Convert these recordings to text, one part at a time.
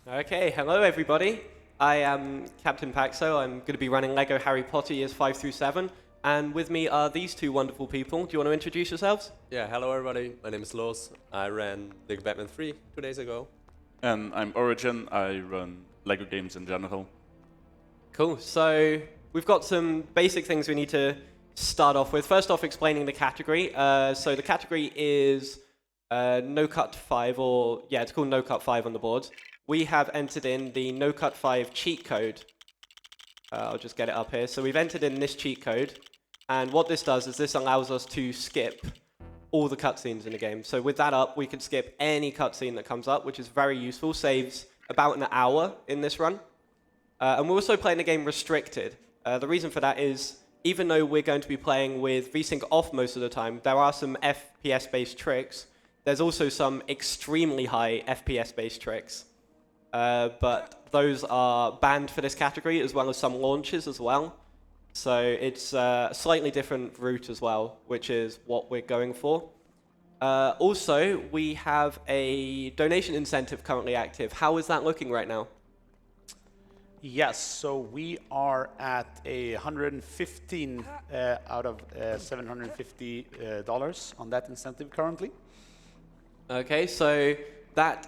Okay, hello everybody. I am Captain Paxo. I'm going to be running LEGO Harry Potter years 5 through 7. And with me are these two wonderful people. Do you want to introduce yourselves? Yeah, hello everybody. My name is Los. I ran LEGO Batman 3 2 days ago. And I'm Origin. I run LEGO games in general. Cool. So we've got some basic things we need to start off with. First off, explaining the category. So the category is N0CUT5, or yeah, it's called N0CUT5 on the board. We have entered in the N0CUT5 cheat code. I'll just get it up here. So we've entered in this cheat code, and what this does is this allows us to skip all the cutscenes in the game. So with that up, we can skip any cutscene that comes up, which is very useful, saves about an hour in this run. And we're also playing the game restricted. The reason for that is, even though we're going to be playing with VSync off most of the time, there are some FPS-based tricks. There's also some extremely high FPS-based tricks. But those are banned for this category, as well as some launches as well. So it's a slightly different route as well, which is what we're going for. Also, we have a donation incentive currently active. How is that looking right now? Yes, so we are at $115 out of $750 on that incentive currently. Okay, so that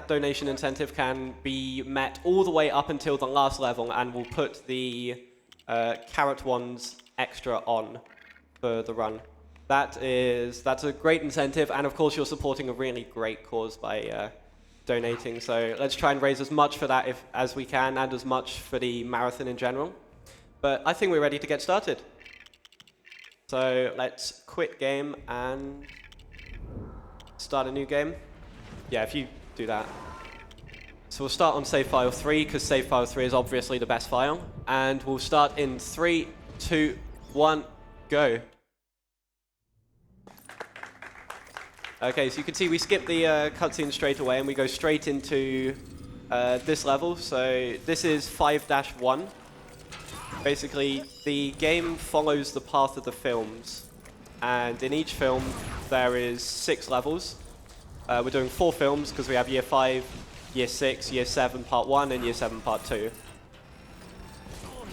donation incentive can be met all the way up until the last level, and we'll put the carrot ones extra on for the run. That's a great incentive, and of course you're supporting a really great cause by donating. So let's try and raise as much for that as we can, and as much for the marathon in general. But I think we're ready to get started. So let's quit game and start a new game. Yeah, if you do that. So we'll start on save file 3, because save file 3 is obviously the best file. And we'll start in 3, 2, 1, go. Okay, so you can see we skip the cutscene straight away, and we go straight into this level. So this is 5-1. Basically, the game follows the path of the films. And in each film, there is 6 levels. We're doing 4 films, because we have Year 5, Year 6, Year 7 Part 1, and Year 7 Part 2.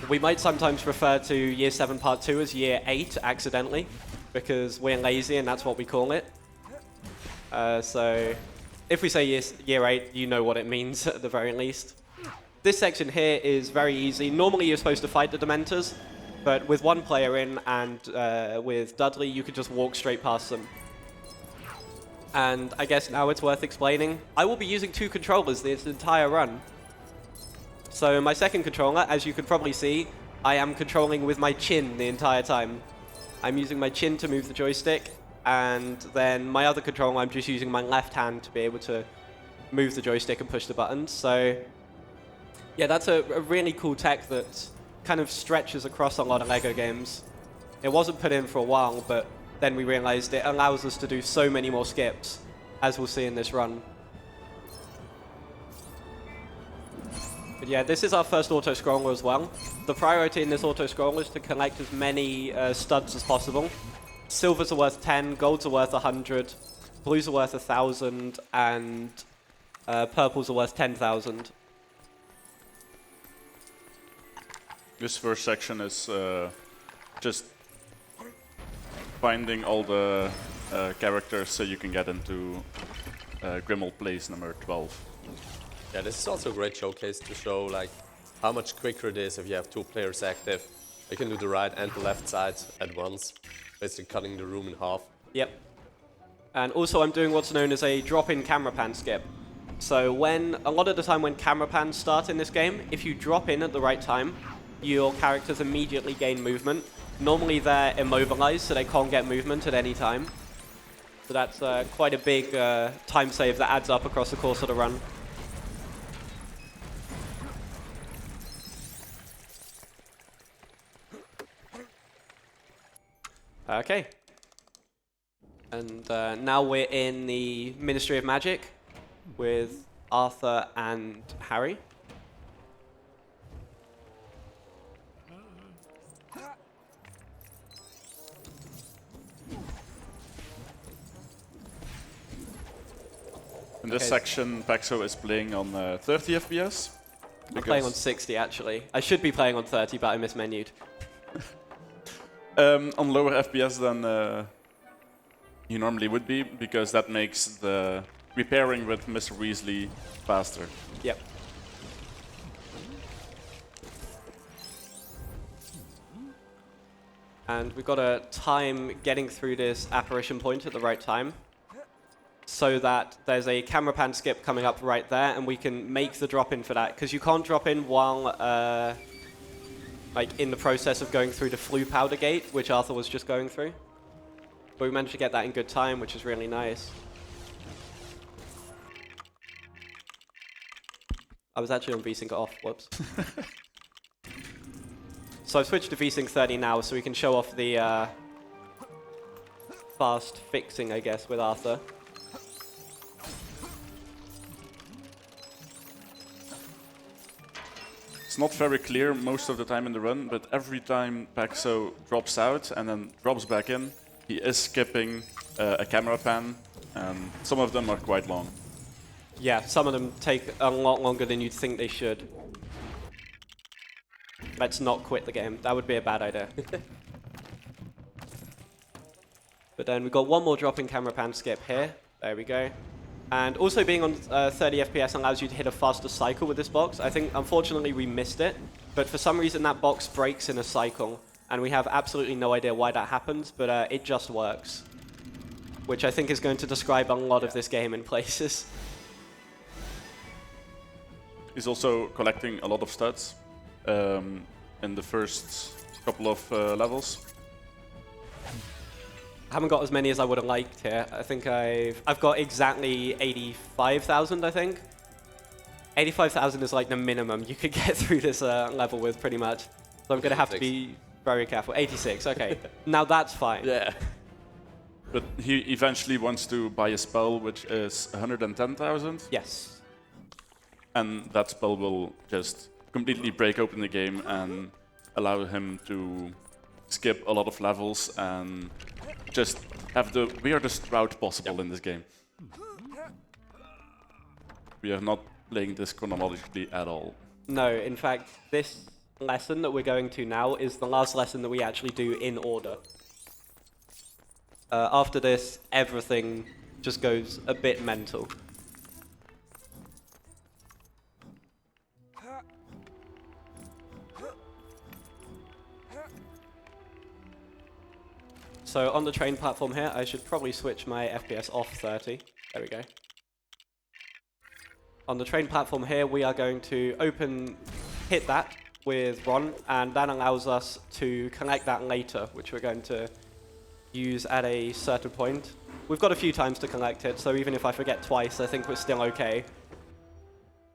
We might sometimes refer to Year 7 Part 2 as Year 8 accidentally, because we're lazy and that's what we call it. So if we say year 8, you know what it means at the very least. This section here is very easy. Normally you're supposed to fight the Dementors, but with one player in and with Dudley, you could just walk straight past them. And I guess now it's worth explaining. I will be using 2 controllers this entire run. So my second controller, as you can probably see, I am controlling with my chin the entire time. I'm using my chin to move the joystick, and then my other controller, I'm just using my left hand to be able to move the joystick and push the buttons. So yeah, that's a really cool tech that kind of stretches across a lot of LEGO games. It wasn't put in for a while, but then we realized it allows us to do so many more skips, as we'll see in this run. But yeah, this is our first auto-scroller as well. The priority in this auto-scroller is to collect as many studs as possible. Silvers are worth 10, golds are worth 100, blues are worth 1,000, and purples are worth 10,000. This first section is just finding all the characters so you can get into Grimmauld Place number 12. Yeah, this is also a great showcase to show like how much quicker it is if you have 2 players active. You can do the right and the left side at once, basically cutting the room in half. Yep. And also I'm doing what's known as a drop-in camera pan skip. So a lot of the time when camera pans start in this game, if you drop in at the right time, your characters immediately gain movement. Normally they're immobilized, so they can't get movement at any time. So that's quite a big time save that adds up across the course of the run. Okay. And now we're in the Ministry of Magic with Arthur and Harry. In this section, Paxo is playing on 30 FPS. I'm playing on 60 actually. I should be playing on 30, but I mismenued. On lower FPS than you normally would be, because that makes the repairing with Mr. Weasley faster. Yep. And we've got to time getting through this apparition point at the right time, so that there's a camera pan skip coming up right there, and we can make the drop in for that, because you can't drop in while like in the process of going through the flue powder gate, which Arthur was just going through. But we managed to get that in good time, which is really nice. I was actually on VSync off, whoops. So I've switched to VSync 30 now, so we can show off the fast fixing, I guess, with Arthur. It's not very clear most of the time in the run, but every time Paxo drops out and then drops back in, he is skipping a camera pan, and some of them are quite long. Yeah, some of them take a lot longer than you'd think they should. Let's not quit the game. That would be a bad idea. But then we've got one more drop in camera pan skip here. There we go. And also being on 30 FPS allows you to hit a faster cycle with this box. I think, unfortunately, we missed it. But for some reason, that box breaks in a cycle. And we have absolutely no idea why that happens, but it just works. Which I think is going to describe a lot of this game in places. He's also collecting a lot of stats in the first couple of levels. I haven't got as many as I would have liked here. I think I've got exactly 85,000, I think. 85,000 is like the minimum you could get through this level with, pretty much. So I'm going to have to be very careful. 86, okay. Now that's fine. Yeah. But he eventually wants to buy a spell which is 110,000. Yes. And that spell will just completely break open the game and allow him to skip a lot of levels and just have the weirdest route possible in this game. We are not playing this chronologically at all. No, in fact, this lesson that we're going to now is the last lesson that we actually do in order. After this, everything just goes a bit mental. So on the train platform here, I should probably switch my FPS off 30. There we go. On the train platform here, we are going to hit that with Ron, and that allows us to collect that later, which we're going to use at a certain point. We've got a few times to collect it, so even if I forget twice, I think we're still okay.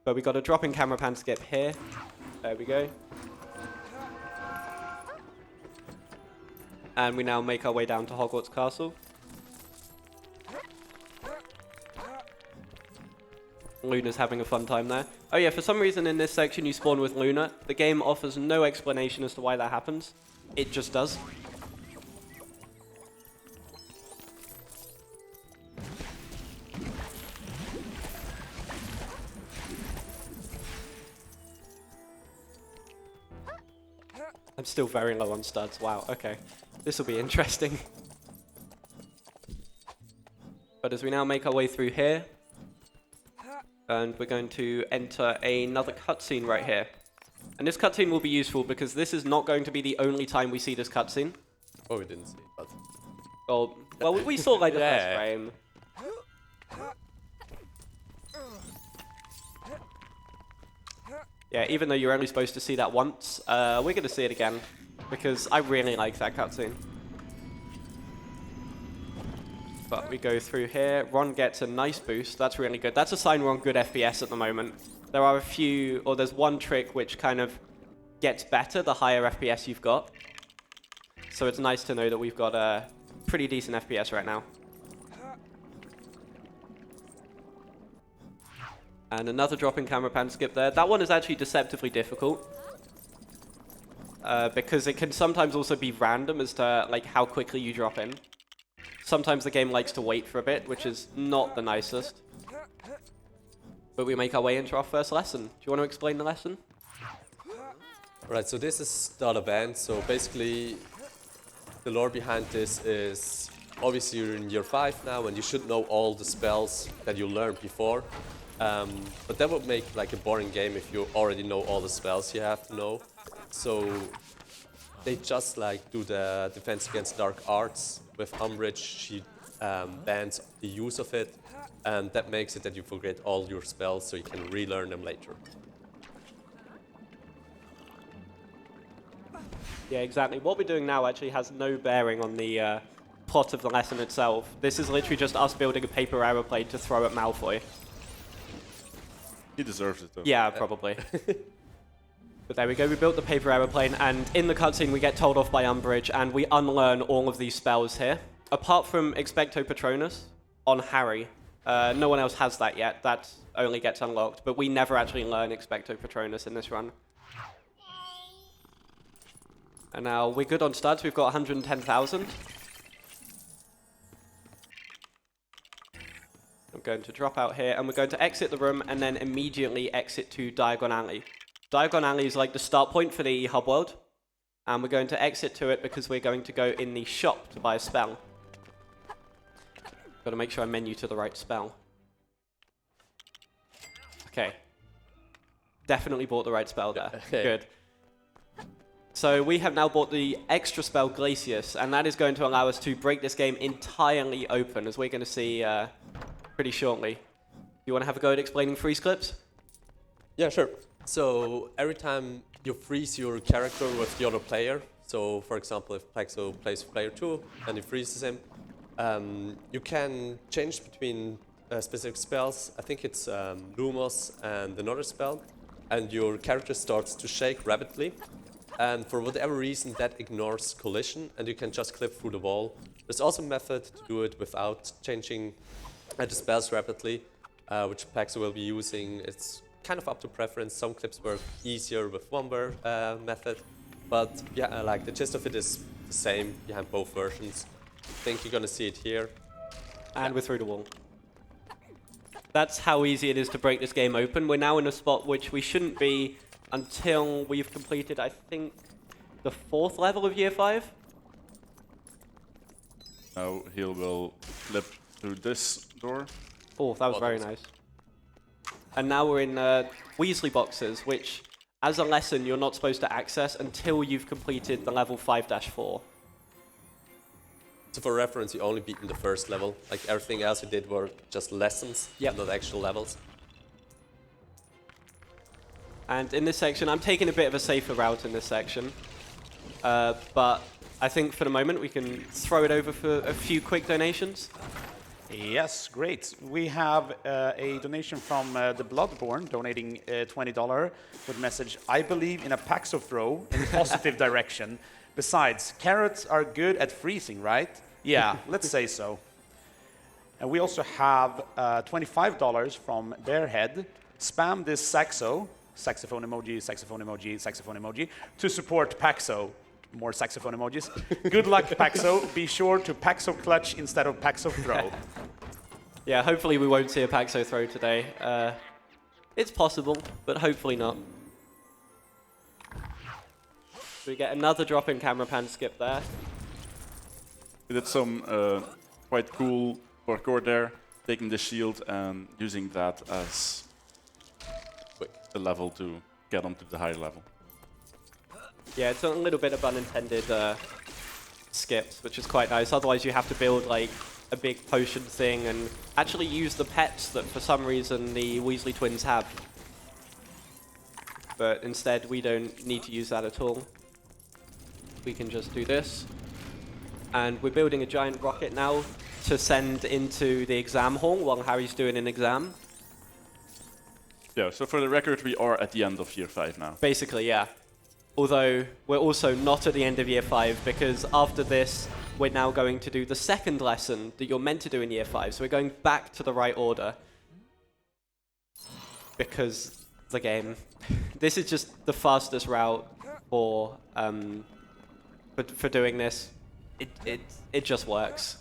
But we've got a drop in camera pan skip here. There we go. And we now make our way down to Hogwarts Castle. Luna's having a fun time there. Oh yeah, for some reason in this section you spawn with Luna. The game offers no explanation as to why that happens. It just does. I'm still very low on studs. Wow, okay. This will be interesting. But as we now make our way through here, and we're going to enter another cutscene right here. And this cutscene will be useful because this is not going to be the only time we see this cutscene. Oh, we didn't see it, but... Oh, well, we saw like the first frame. Yeah, even though you're only supposed to see that once, we're going to see it again, because I really like that cutscene. But we go through here. Ron gets a nice boost. That's really good. That's a sign we're on good FPS at the moment. There are a few, or there's one trick which kind of gets better the higher FPS you've got. So it's nice to know that we've got a pretty decent FPS right now. And another drop in camera pan skip there. That one is actually deceptively difficult. Because it can sometimes also be random as to like how quickly you drop in. Sometimes the game likes to wait for a bit, which is not the nicest. But we make our way into our first lesson. Do you want to explain the lesson? Right, so this is not a band, so basically the lore behind this is obviously you're in year 5 now and you should know all the spells that you learned before. But that would make like a boring game if you already know all the spells you have to know. So they just like do the defense against dark arts with Umbridge. She bans the use of it, and that makes it that you forget all your spells so you can relearn them later. Yeah, exactly. What we're doing now actually has no bearing on the plot of the lesson itself. This is literally just us building a paper aeroplane to throw at Malfoy. He deserves it, though. Yeah, probably. But there we go, we built the paper aeroplane, and in the cutscene we get told off by Umbridge, and we unlearn all of these spells here. Apart from Expecto Patronus on Harry, no one else has that yet. That only gets unlocked, but we never actually learn Expecto Patronus in this run. And now we're good on studs, we've got 110,000. I'm going to drop out here, and we're going to exit the room, and then immediately exit to Diagon Alley. Diagon Alley is like the start point for the hub world, and we're going to exit to it because we're going to go in the shop to buy a spell. Got to make sure I menu to the right spell. Okay. Definitely bought the right spell there. Okay. Good. So we have now bought the extra spell Glacius, and that is going to allow us to break this game entirely open, as we're going to see pretty shortly. You want to have a go at explaining freeze clips? Yeah, sure. So every time you freeze your character with the other player, so for example if Paxo plays player 2 and he freezes him, you can change between specific spells. I think it's Lumos and another spell, and your character starts to shake rapidly, and for whatever reason that ignores collision and you can just clip through the wall. There's also a method to do it without changing the spells rapidly, which Paxo will be using. It's kind of up to preference. Some clips work easier with one method, but yeah, like the gist of it is the same behind both versions. I think you're gonna see it here. And we're through the wall. That's how easy it is to break this game open. We're now in a spot which we shouldn't be until we've completed, I think, the 4th level of Year 5. Now he will flip through this door. Oh, that was very nice. And now we're in Weasley boxes, which, as a lesson, you're not supposed to access until you've completed the level 5-4. So for reference, you only beaten the first level. Like everything else you did were just lessons, not actual levels. And in this section, I'm taking a bit of a safer route in this section. But I think for the moment, we can throw it over for a few quick donations. Yes, great. We have a donation from the Bloodborne donating $20 with message, I believe in a Paxo throw in positive direction. Besides, carrots are good at freezing, right? Yeah, let's say so. And we also have $25 from Bearhead. Spam this saxophone emoji, saxophone emoji, saxophone emoji, to support Paxo. More saxophone emojis. Good luck, Paxo. Be sure to Paxo clutch instead of Paxo throw. Yeah, hopefully we won't see a Paxo throw today. It's possible, but hopefully not. We get another drop in camera pan skip there. We did some quite cool parkour there, taking the shield and using that as a level to get onto the higher level. Yeah, it's a little bit of unintended skips, which is quite nice. Otherwise, you have to build like a big potion thing and actually use the pets that for some reason the Weasley twins have. But instead, we don't need to use that at all. We can just do this. And we're building a giant rocket now to send into the exam hall while Harry's doing an exam. Yeah, so for the record, we are at the end of Year 5 now. Basically, yeah. Although, we're also not at the end of Year 5, because after this, we're now going to do the second lesson that you're meant to do in Year 5. So we're going back to the right order. Because the game. This is just the fastest route for doing this. It just works.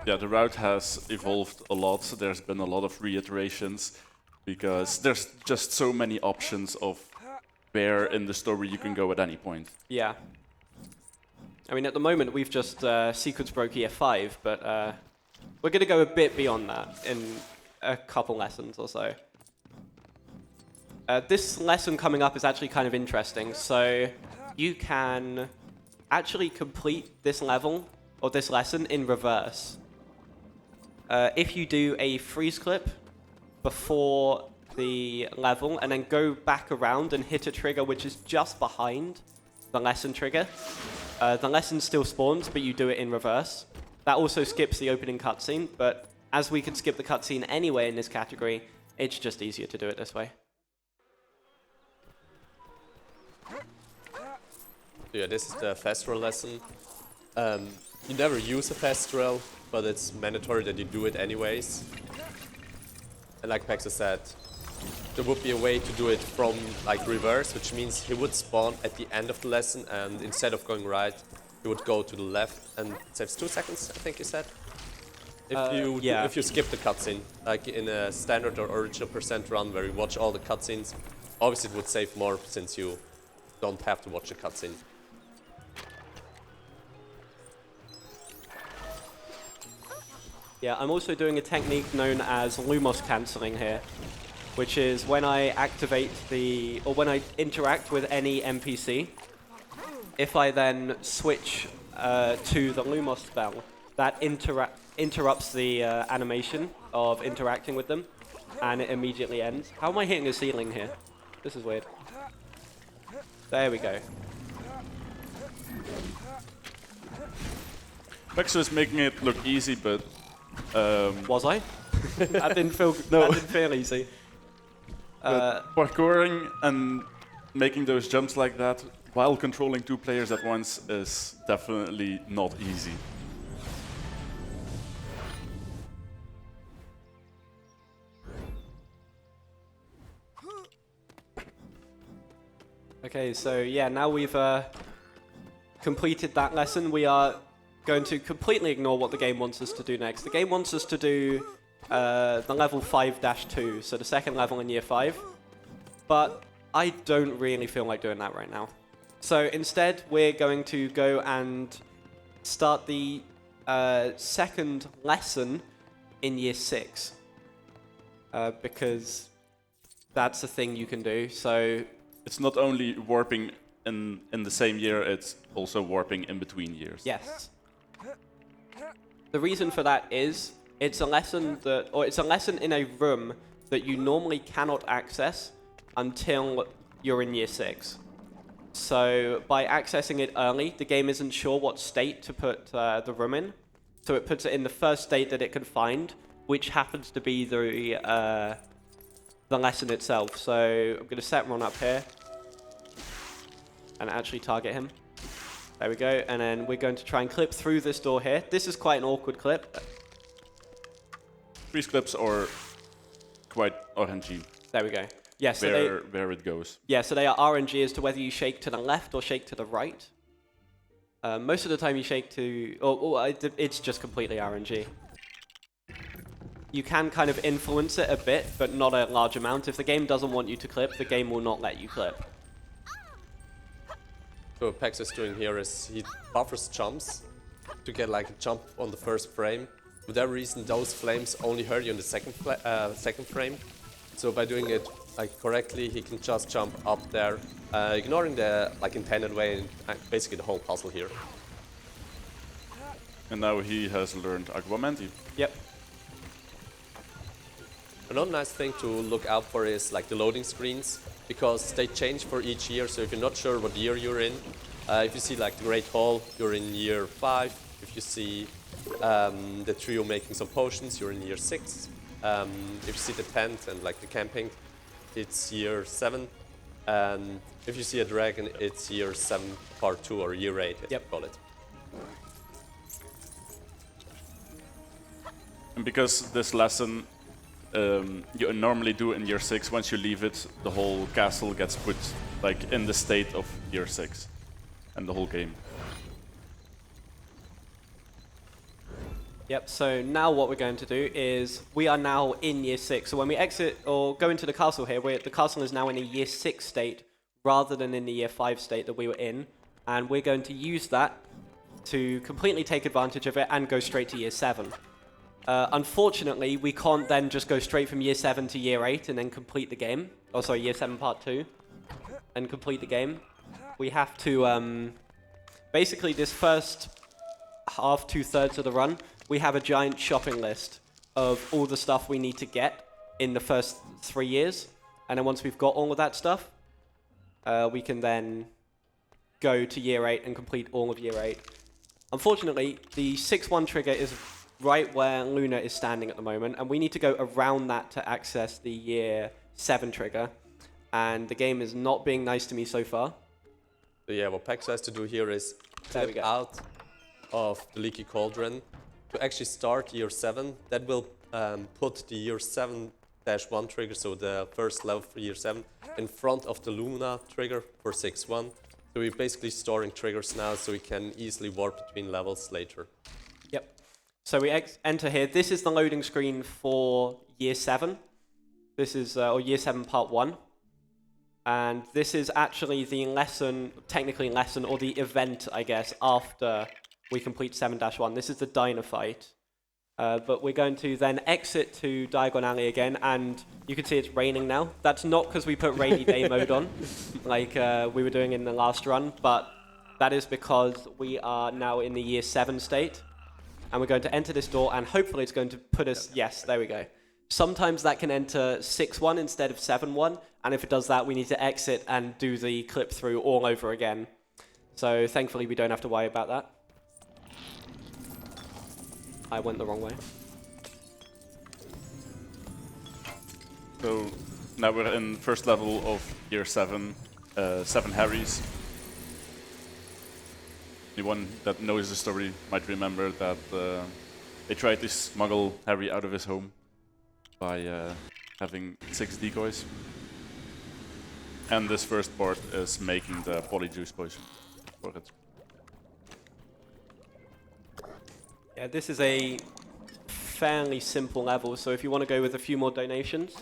Yeah, the route has evolved a lot. There's been a lot of reiterations. because there's just so many options of where in the story you can go at any point. Yeah. I mean, at the moment, we've just sequence broke year 5, but we're going to go a bit beyond that in a couple lessons or so. This lesson coming up is actually kind of interesting. So you can actually complete this level or this lesson in reverse. If you do a freeze clip before the level and then go back around and hit a trigger which is just behind the lesson trigger, the lesson still spawns, but you do it in reverse. That also skips the opening cutscene, but as we can skip the cutscene anyway in this category, it's just easier to do it this way. Yeah, this is the fast roll lesson. You never use a fast roll, but it's mandatory that you do it anyways. And like Paxo said, there would be a way to do it from like reverse, which means he would spawn at the end of the lesson, and instead of going right, he would go to the left, and it saves 2 seconds, I think you said. If you skip the cutscene, like in a standard or original % run where you watch all the cutscenes, obviously it would save more since you don't have to watch the cutscene. Yeah, I'm also doing a technique known as Lumos cancelling here, which is when I activate when I interact with any NPC, if I then switch to the Lumos spell, that interrupts the animation of interacting with them, and it immediately ends. How am I hitting the ceiling here? This is weird. There we go. Paxo is making it look easy, but Was I? That didn't feel easy. parkouring and making those jumps like that while controlling 2 players at once is definitely not easy. Okay, so yeah, now we've completed that lesson. We are going to completely ignore what the game wants us to do next. The game wants us to do the level 5-2, so the second level in year 5. But I don't really feel like doing that right now. So instead, we're going to go and start the second lesson in year 6. Because that's a thing you can do. So It's not only warping in the same year, it's also warping in between years. yes. The reason for that is it's a lesson in a room that you normally cannot access until you're in year 6. So by accessing it early, the game isn't sure what state to put the room in. So it puts it in the first state that it can find, which happens to be the lesson itself. So I'm going to set Ron up here and actually target him. There we go, and then we're going to try and clip through this door here. This is quite an awkward clip. Freeze clips are quite RNG. There we go. Yeah, so where it goes. Yeah, so they are RNG as to whether you shake to the left or shake to the right. Most of the time you shake to... it's just completely RNG. You can kind of influence it a bit, but not a large amount. If the game doesn't want you to clip, the game will not let you clip. So what Paxo is doing here is he buffers jumps to get like a jump on the first frame. For that reason, those flames only hurt you in the second frame. So by doing it like correctly, he can just jump up there, ignoring the like intended way and basically the whole puzzle here. And now he has learned Aguamenti. Yep. Another nice thing to look out for is like the loading screens, because they change for each year. So if you're not sure what year you're in, if you see like the Great Hall, you're in year 5. If you see the trio making some potions, you're in year 6. If you see the tent and like the camping, it's year 7. And if you see a dragon, it's year 7 part 2 or year 8, as you call it. And because this lesson you normally do in year 6, once you leave it, the whole castle gets put like in the state of year 6 and the whole game. Yep, so now what we're going to do is we are now in year 6. So when we exit or go into the castle here, the castle is now in a year 6 state rather than in the year 5 state that we were in. And we're going to use that to completely take advantage of it and go straight to year 7. Unfortunately, we can't then just go straight from year 7 to year 8 and then complete the game. Oh, sorry, year 7 part 2 and complete the game. We have to, basically this first half, 2/3 of the run, we have a giant shopping list of all the stuff we need to get in the first 3 years. And then once we've got all of that stuff, we can then go to year 8 and complete all of year 8. Unfortunately, the 6-1 trigger is right where Luna is standing at the moment, and we need to go around that to access the year 7 trigger. And the game is not being nice to me so far. So yeah, what Paxo has to do here is There we clip go. out of the Leaky Cauldron to actually start year 7. That will put the year 7-1 trigger, so the first level for year 7, in front of the Luna trigger for 6-1. So we're basically storing triggers now so we can easily warp between levels later. Yep. So we enter here. This is the loading screen for year 7. This is, or year 7 part 1. And this is actually the lesson, technically lesson, or the event, I guess, after we complete 7-1. This is the Dino fight. But we're going to then exit to Diagon Alley again, and you can see it's raining now. That's not because we put rainy day mode on, like we were doing in the last run, but that is because we are now in the year 7 state, and we're going to enter this door, and hopefully it's going to put us, yes, there we go. Sometimes that can enter 6-1 instead of 7-1, and if it does that, we need to exit and do the clip through all over again. So thankfully we don't have to worry about that. I went the wrong way. So now we're in first level of year 7, 7 Harrys. Anyone that knows the story might remember that they tried to smuggle Harry out of his home by having 6 decoys. And this first part is making the polyjuice potion for it. Yeah, this is a fairly simple level, so if you want to go with a few more donations.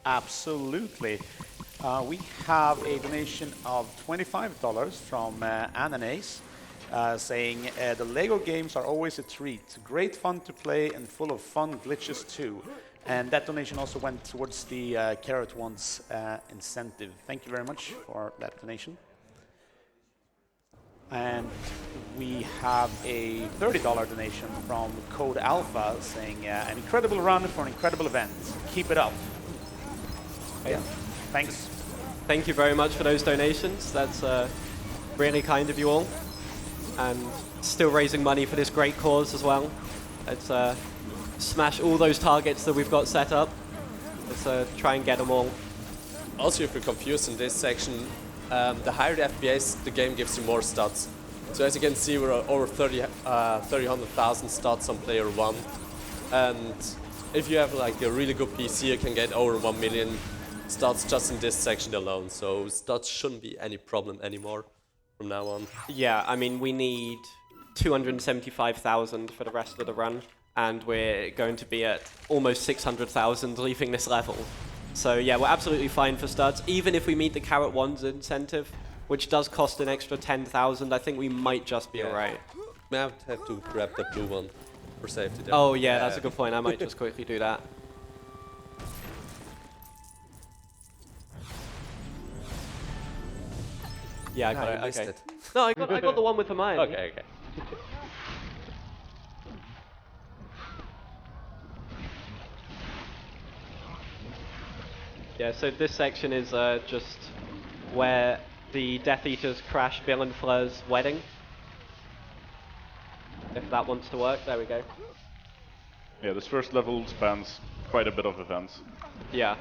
Absolutely. We have a donation of $25 from Ananas, saying, the Lego games are always a treat. Great fun to play and full of fun glitches too. And that donation also went towards the Carrot One's incentive. Thank you very much for that donation. And we have a $30 donation from Code Alpha saying, an incredible run for an incredible event. Keep it up. Yeah, thanks. Thank you very much for those donations. That's really kind of you all. And still raising money for this great cause as well. Let's smash all those targets that we've got set up. Let's try and get them all. Also, if you're confused in this section, the higher the FPS, the game gives you more stats. So as you can see, we're over 300,000 stats on player 1. And if you have like a really good PC, you can get over 1 million stats just in this section alone. So stats shouldn't be any problem anymore from now on. Yeah, I mean, we need 275,000 for the rest of the run, and we're going to be at almost 600,000 leaving this level. So yeah, we're absolutely fine for studs. Even if we meet the Carrot One's incentive, which does cost an extra 10,000, I think we might just be alright. May have to grab the blue one for safety there. Oh yeah, that's a good point. I might just quickly do that. Yeah, I got it. missed Okay. it. No, I got the one with Hermione. Okay. Yeah, so this section is just where the Death Eaters crash Bill and Fleur's wedding. If that wants to work, there we go. Yeah, this first level spans quite a bit of events. Yeah.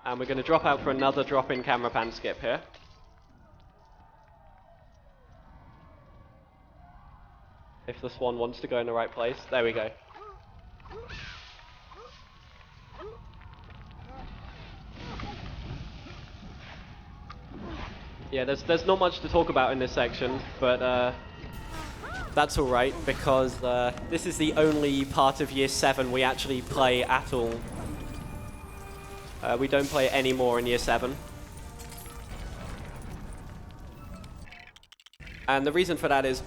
And we're going to drop out for another drop-in camera pan skip here. If the swan wants to go in the right place. There we go. Yeah, there's not much to talk about in this section, but that's all right because this is the only part of Year 7 we actually play at all. We don't play any more in Year 7. And the reason for that is,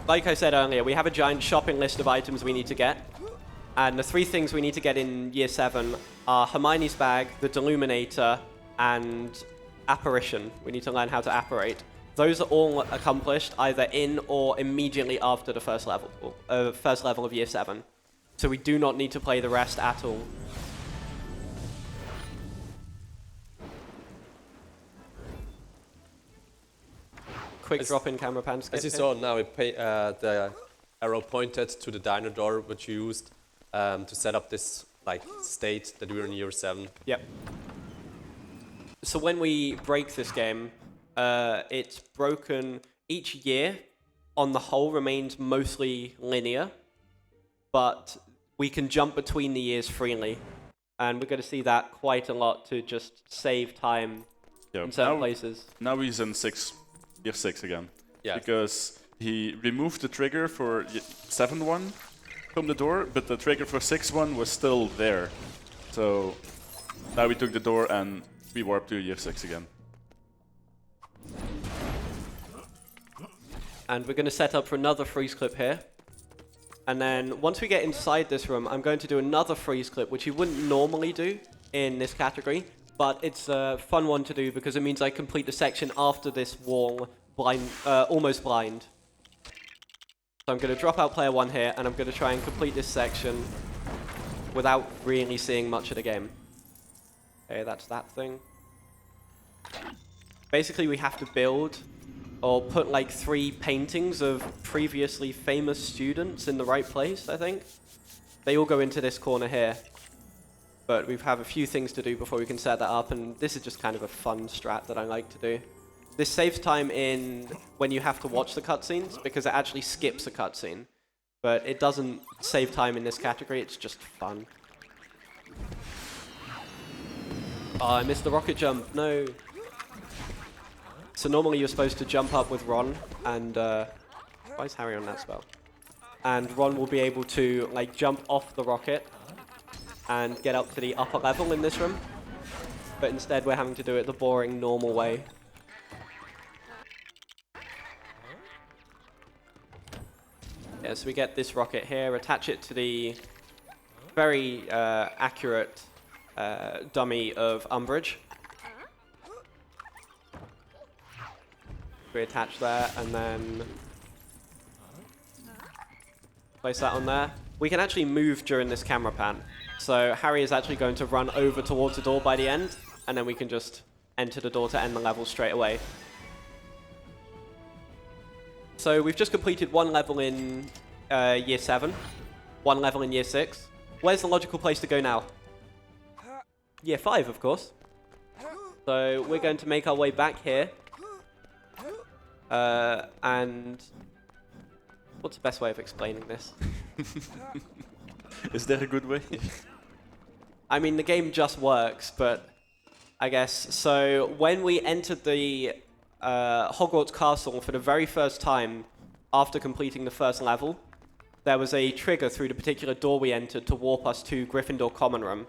like I said earlier, we have a giant shopping list of items we need to get. And the 3 things we need to get in Year 7 are Hermione's bag, the Deluminator, and Apparition. We need to learn how to apparate. Those are all accomplished either in or immediately after the first level of Year 7. So we do not need to play the rest at all. Quick drop in camera pan skip. As you saw now, the arrow pointed to the diner door, which you used to set up this like state that we're in Year 7. Yep. So when we break this game, it's broken each year. On the whole, remains mostly linear, but we can jump between the years freely, and we're going to see that quite a lot to just save time in certain places. Now he's in Year 6 again. Yeah. Because he removed the trigger for 7-1 from the door, but the trigger for 6-1 was still there. So now we took the door and we warped to Year 6 again. And we're going to set up for another freeze clip here. And then once we get inside this room, I'm going to do another freeze clip, which you wouldn't normally do in this category. But it's a fun one to do because it means I complete the section after this wall almost blind. So I'm going to drop out player 1 here, and I'm going to try and complete this section without really seeing much of the game. Okay, that's that thing. Basically, we have to build or put like 3 paintings of previously famous students in the right place, I think. They all go into this corner here. But we have a few things to do before we can set that up, and this is just kind of a fun strat that I like to do. This saves time in when you have to watch the cutscenes, because it actually skips a cutscene. But it doesn't save time in this category, it's just fun. Oh, I missed the rocket jump, no. So normally you're supposed to jump up with Ron, and why is Harry on that spell? And Ron will be able to like jump off the rocket and get up to the upper level in this room. But instead we're having to do it the boring, normal way. Yeah, so we get this rocket here, attach it to the very accurate dummy of Umbridge. We attach that and then place that on there. We can actually move during this camera pan. So Harry is actually going to run over towards the door by the end, and then we can just enter the door to end the level straight away. So we've just completed 1 level in Year 7, 1 level in Year 6. Where's the logical place to go now? Year 5, of course. So we're going to make our way back here. And what's the best way of explaining this? Is there a good way? I mean, the game just works, but I guess. So when we entered the Hogwarts Castle for the very first time after completing the first level, there was a trigger through the particular door we entered to warp us to Gryffindor Common Room.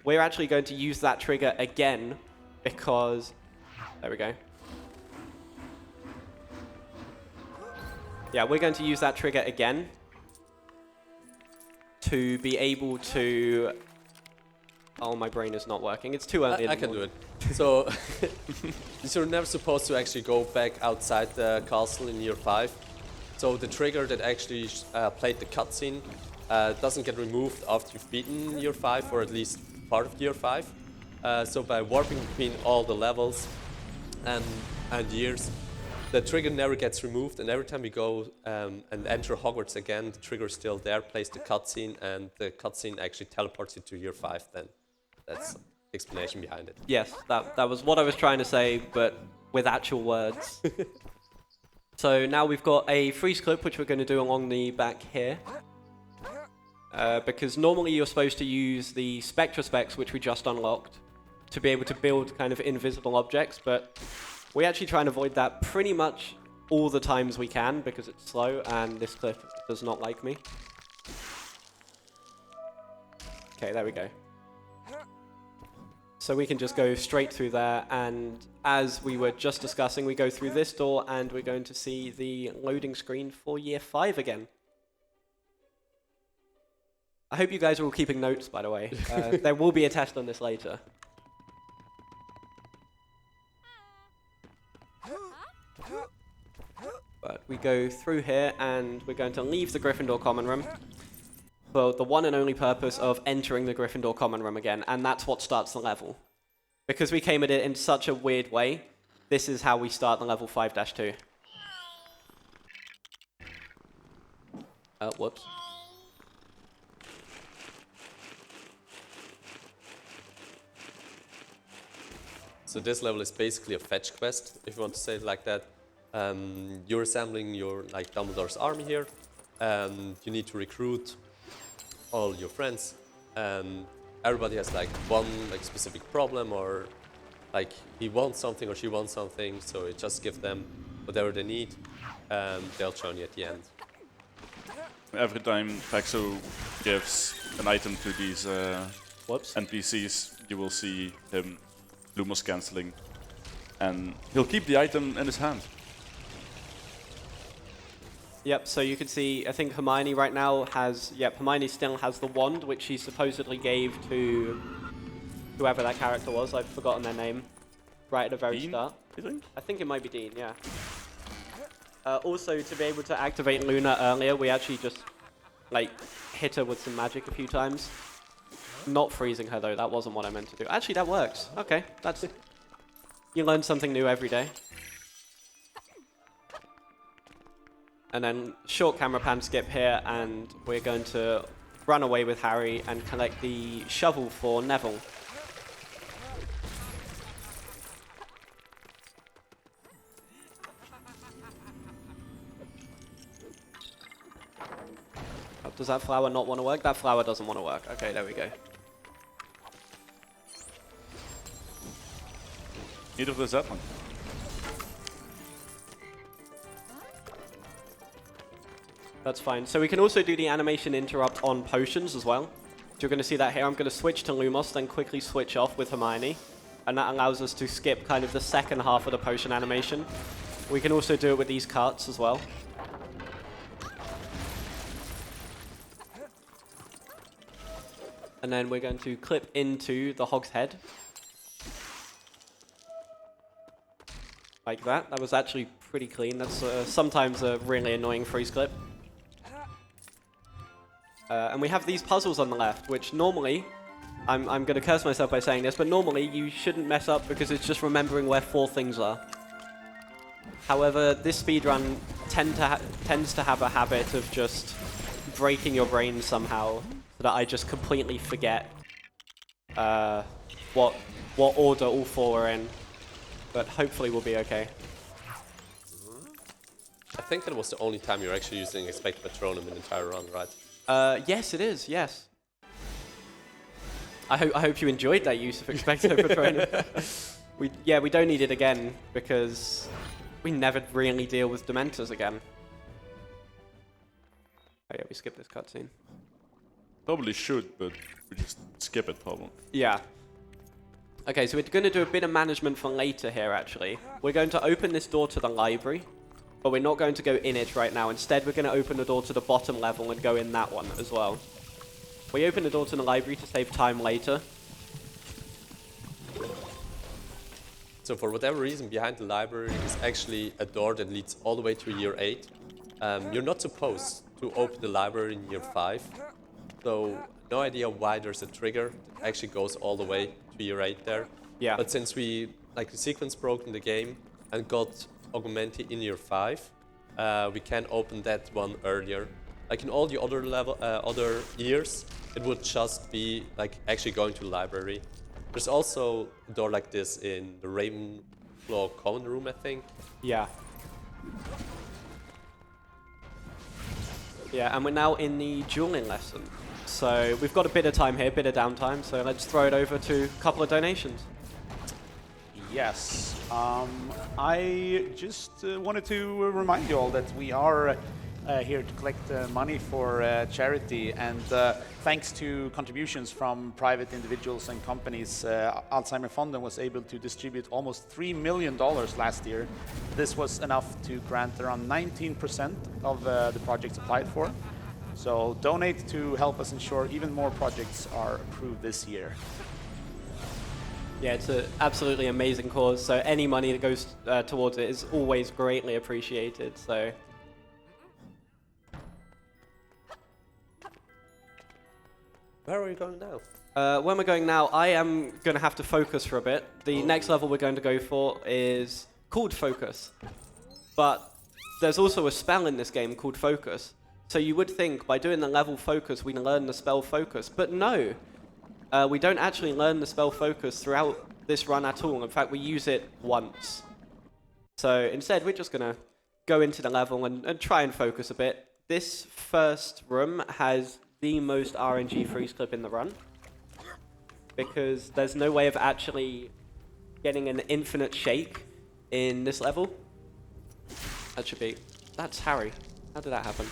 We're actually going to use that trigger again because... There we go. Yeah, we're going to use that trigger again to be able to... Oh, my brain is not working. It's too early. I can do it. So, you're never supposed to actually go back outside the castle in Year 5. So the trigger that actually played the cutscene doesn't get removed after you've beaten Year 5, or at least part of Year 5. So by warping between all the levels and years, the trigger never gets removed, and every time you go and enter Hogwarts again, the trigger is still there, plays the cutscene, and the cutscene actually teleports you to Year 5 then. That's the explanation behind it. Yes, that was what I was trying to say, but with actual words. So now we've got a freeze clip, which we're going to do along the back here. Because normally you're supposed to use the Spectra Specs, which we just unlocked, to be able to build kind of invisible objects, but we actually try and avoid that pretty much all the times we can because it's slow and this clip does not like me. Okay, there we go. So we can just go straight through there, and as we were just discussing, we go through this door and we're going to see the loading screen for year 5 again. I hope you guys are all keeping notes, by the way. There will be a test on this later. But we go through here and we're going to leave the Gryffindor common room for the one and only purpose of entering the Gryffindor common room again, and that's what starts the level. Because we came at it in such a weird way, this is how we start the level 5-2. Whoops. So this level is basically a fetch quest, if you want to say it like that. You're assembling your Dumbledore's army here, and you need to recruit all your friends. Everybody has one specific problem, or he wants something or she wants something, so you just give them whatever they need, and they'll join you at the end. Every time Paxo gives an item to these NPCs, you will see him Lumos cancelling, and he'll keep the item in his hand. Yep, so you can see, I think Hermione right now has, Hermione still has the wand, which she supposedly gave to whoever that character was. I've forgotten their name right at the very Dean, start. you think? I think it might be Dean, yeah. Also, to be able to activate Luna earlier, we actually just, hit her with some magic a few times. Not freezing her, though. That wasn't what I meant to do. Actually, that works. Okay, that's it. You learn something new every day. And then short camera pan skip here, and we're going to run away with Harry and collect the shovel for Neville. Oh, does that flower not want to work? That flower doesn't want to work. Okay, there we go. Neither does that one. That's fine. So we can also do the animation interrupt on potions as well. So you're going to see that here. I'm going to switch to Lumos, then quickly switch off with Hermione. And that allows us to skip kind of the second half of the potion animation. We can also do it with these cuts as well. And then we're going to clip into the hog's head. Like that. That was actually pretty clean. That's sometimes a really annoying freeze clip. And we have these puzzles on the left, which normally, I'm going to curse myself by saying this, but normally you shouldn't mess up because it's just remembering where 4 things are. However, this speedrun tends to have a habit of just breaking your brain somehow, so that I just completely forget what order all 4 are in. But hopefully we'll be okay. I think that was the only time you're actually using Expect Patronum in the entire run, right? Yes, it is, yes. I hope you enjoyed that use of Expecto Patronum. We don't need it again, because we never really deal with Dementors again. Oh yeah, we skipped this cutscene. Probably should, but we just skip it probably. Yeah. Okay, so we're going to do a bit of management for later here, actually. We're going to open this door to the library, but we're not going to go in it right now. Instead, we're going to open the door to the bottom level and go in that one as well. We open the door to the library to save time later. So for whatever reason, behind the library is actually a door that leads all the way to year 8. You're not supposed to open the library in year 5. So no idea why there's a trigger that actually goes all the way to year 8 there. Yeah. But since we, the sequence broke in the game and got Augmenti in year 5, we can open that one earlier. Like in all the other years, it would just be actually going to the library. There's also a door like this in the Ravenclaw common room, I think. Yeah. Yeah, and we're now in the dueling lesson. So we've got a bit of time here, bit of downtime, so let's throw it over to a couple of donations. Yes. I just wanted to remind you all that we are here to collect money for charity, and thanks to contributions from private individuals and companies, Alzheimer Fonden was able to distribute almost $3 million last year. This was enough to grant around 19% of the projects applied for. So donate to help us ensure even more projects are approved this year. Yeah, it's an absolutely amazing cause. So any money that goes towards it is always greatly appreciated. So. Where are we going now? Where am I going now? I am going to have to focus for a bit. The next level we're going to go for is called Focus. But there's also a spell in this game called Focus. So you would think by doing the level Focus, we learn the spell Focus. But no, we don't actually learn the spell Focus throughout this run at all. In fact, we use it once. So instead, we're just going to go into the level and try and focus a bit. This first room has the most RNG freeze clip in the run, because there's no way of actually getting an infinite shake in this level. That should be... That's Harry. How did that happen?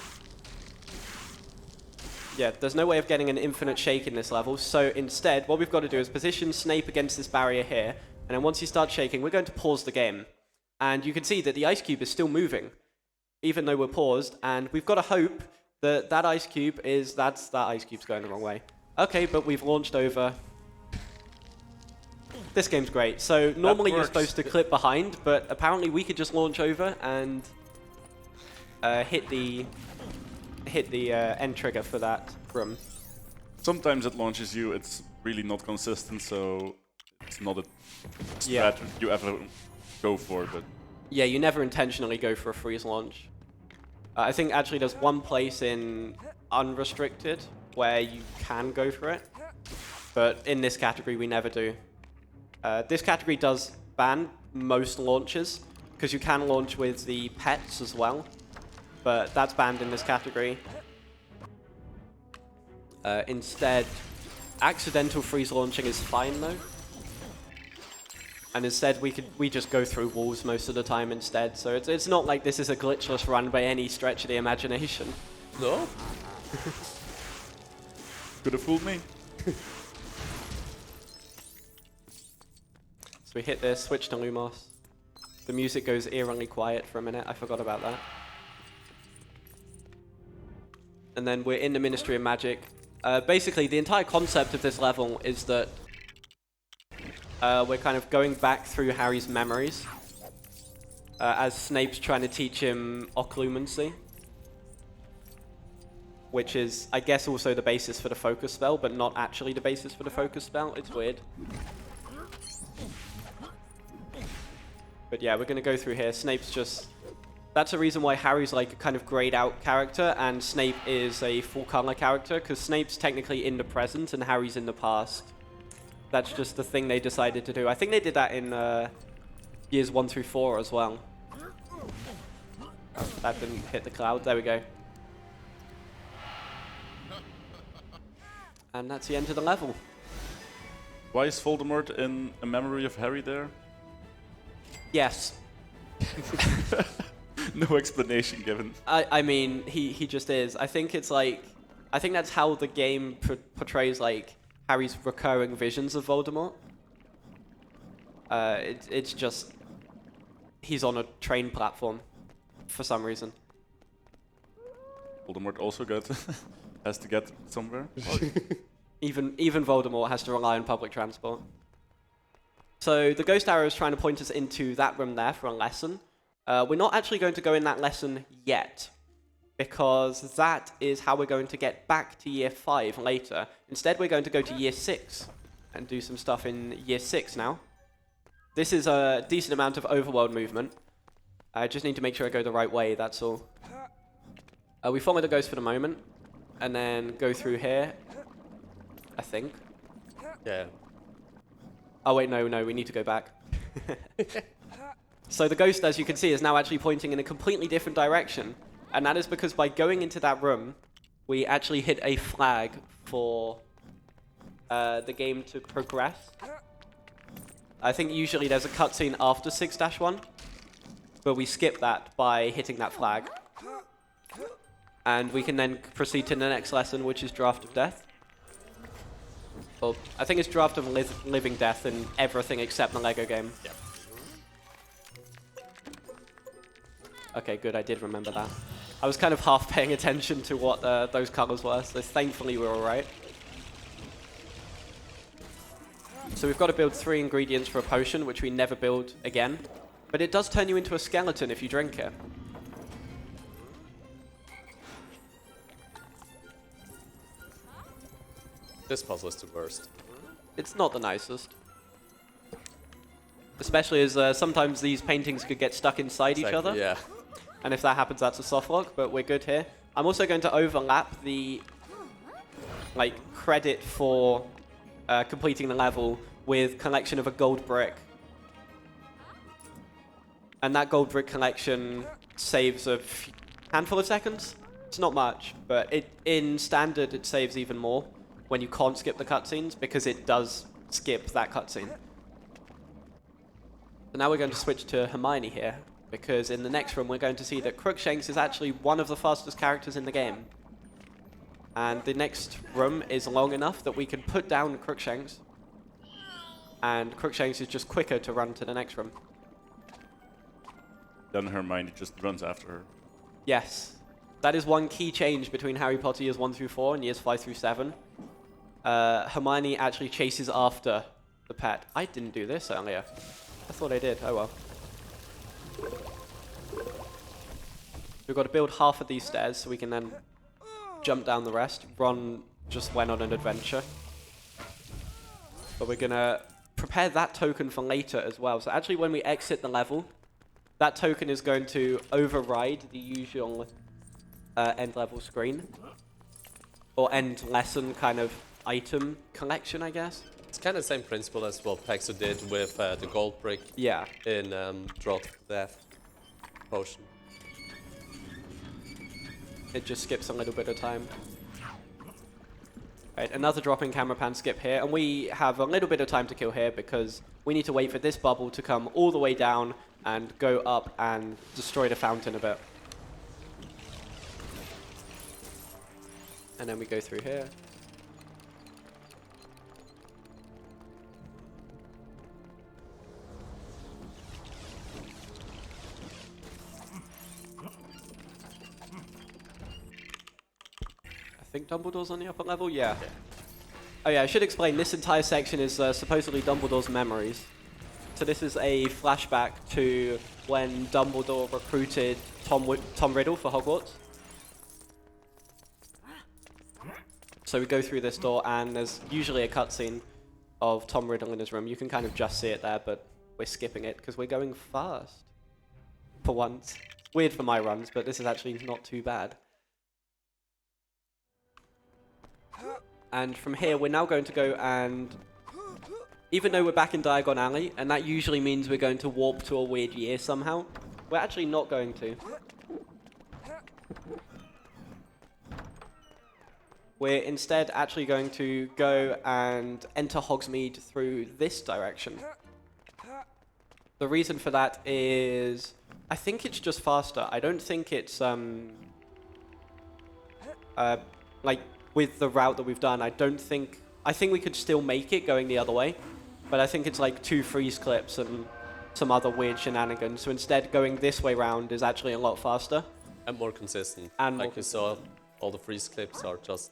Yeah, there's no way of getting an infinite shake in this level, so instead, what we've got to do is position Snape against this barrier here, and then once he starts shaking, we're going to pause the game. And you can see that the ice cube is still moving, even though we're paused, and we've got to hope that that ice cube is... that ice cube's going the wrong way. Okay, but we've launched over. This game's great. So normally you're supposed to clip behind, but apparently we could just launch over and hit the end trigger for that room. Sometimes it launches you. It's really not consistent, so it's not a strat you ever go for. But yeah, you never intentionally go for a freeze launch. I think actually there's one place in unrestricted where you can go for it, but in this category we never do. This category does ban most launches, because you can launch with the pets as well, but that's banned in this category. Instead, accidental freeze launching is fine though. And instead, we just go through walls most of the time instead. So it's not like this is a glitchless run by any stretch of the imagination. No? could have fooled me. So we hit this, switch to Lumos. The music goes eerily quiet for a minute. I forgot about that. And then we're in the Ministry of Magic. Basically, the entire concept of this level is that we're kind of going back through Harry's memories as Snape's trying to teach him occlumency, which is, I guess, also the basis for the focus spell, but not actually the basis for the focus spell. It's weird. But yeah, we're going to go through here. Snape's just... That's a reason why Harry's like a kind of grayed out character and Snape is a full color character, because Snape's technically in the present and Harry's in the past. That's just the thing they decided to do. I think they did that in years 1 through 4 as well. That didn't hit the cloud. There we go. And that's the end of the level. Why is Voldemort in a memory of Harry there? Yes. No explanation given. I mean, he just is. I think it's like... I think that's how the game portrays, like, Harry's recurring visions of Voldemort. It's just... He's on a train platform for some reason. Voldemort also has to get somewhere. Even Voldemort has to rely on public transport. So the ghost arrow is trying to point us into that room there for a lesson. We're not actually going to go in that lesson yet, because that is how we're going to get back to year 5 later. Instead, we're going to go to year 6 and do some stuff in year 6 now. This is a decent amount of overworld movement. I just need to make sure I go the right way, that's all. We follow the ghost for the moment, and then go through here, I think. Yeah. Oh wait, no, we need to go back. So the ghost, as you can see, is now actually pointing in a completely different direction. And that is because by going into that room, we actually hit a flag for the game to progress. I think usually there's a cutscene after 6-1, but we skip that by hitting that flag. And we can then proceed to the next lesson, which is Draft of Death. Well, I think it's Draft of Living Death in everything except the Lego game. Yeah. Okay, good, I did remember that. I was kind of half paying attention to what those colors were, so thankfully we're alright. So we've got to build 3 ingredients for a potion, which we never build again. But it does turn you into a skeleton if you drink it. This puzzle is the worst. It's not the nicest. Especially as sometimes these paintings could get stuck inside each other. Yeah. And if that happens, that's a soft lock, but we're good here. I'm also going to overlap the credit for completing the level with collection of a gold brick. And that gold brick collection saves a handful of seconds. It's not much, but in standard it saves even more when you can't skip the cutscenes, because it does skip that cutscene. So now we're going to switch to Hermione here, because in the next room we're going to see that Crookshanks is actually one of the fastest characters in the game. And the next room is long enough that we can put down Crookshanks, and Crookshanks is just quicker to run to the next room. Then Hermione just runs after her. Yes. That is one key change between Harry Potter years 1 through 4 and years 5 through 7. Hermione actually chases after the pet. I didn't do this earlier. I thought I did. Oh well. We've got to build half of these stairs so we can then jump down the rest. Ron just went on an adventure. But we're going to prepare that token for later as well. So actually when we exit the level, that token is going to override the usual end level screen. Or end lesson kind of item collection, I guess. It's kind of the same principle as what Paxo did with the gold brick Yeah. in Draft of Death potion. It just skips a little bit of time. Right, another drop in camera pan skip here, and we have a little bit of time to kill here because we need to wait for this bubble to come all the way down and go up and destroy the fountain a bit. And then we go through here. I think Dumbledore's on the upper level? Yeah. Oh yeah, I should explain, this entire section is supposedly Dumbledore's memories. So this is a flashback to when Dumbledore recruited Tom Riddle for Hogwarts. So we go through this door and there's usually a cutscene of Tom Riddle in his room. You can kind of just see it there, but we're skipping it because we're going fast. For once. Weird for my runs, but this is actually not too bad. And from here, we're now going to go and, even though we're back in Diagon Alley, and that usually means we're going to warp to a weird year somehow, we're actually not going to. We're instead actually going to go and enter Hogsmeade through this direction. The reason for that is, I think it's just faster. I don't think it's, with the route that we've done, I think we could still make it going the other way, but I think it's like 2 freeze clips and some other weird shenanigans. So instead, going this way round is actually a lot faster. And more consistent. And like you saw, all the freeze clips are just...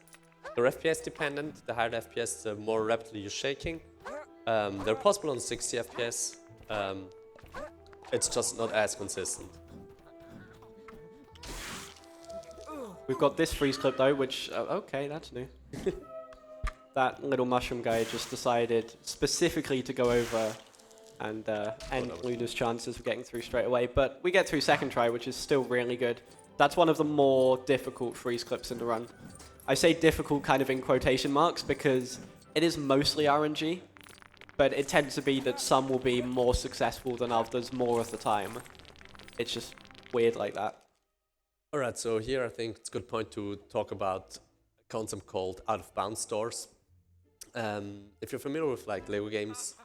They're FPS dependent. The higher the FPS, the more rapidly you're shaking. They're possible on 60 FPS. It's just not as consistent. We've got this freeze clip though, which, okay, that's new. That little mushroom guy just decided specifically to go over and end Luna's chances of getting through straight away. But we get through second try, which is still really good. That's one of the more difficult freeze clips in the run. I say difficult kind of in quotation marks because it is mostly RNG, but it tends to be that some will be more successful than others more of the time. It's just weird like that. Alright, so here I think it's a good point to talk about a concept called out-of-bounds stores. If you're familiar with like Lego games,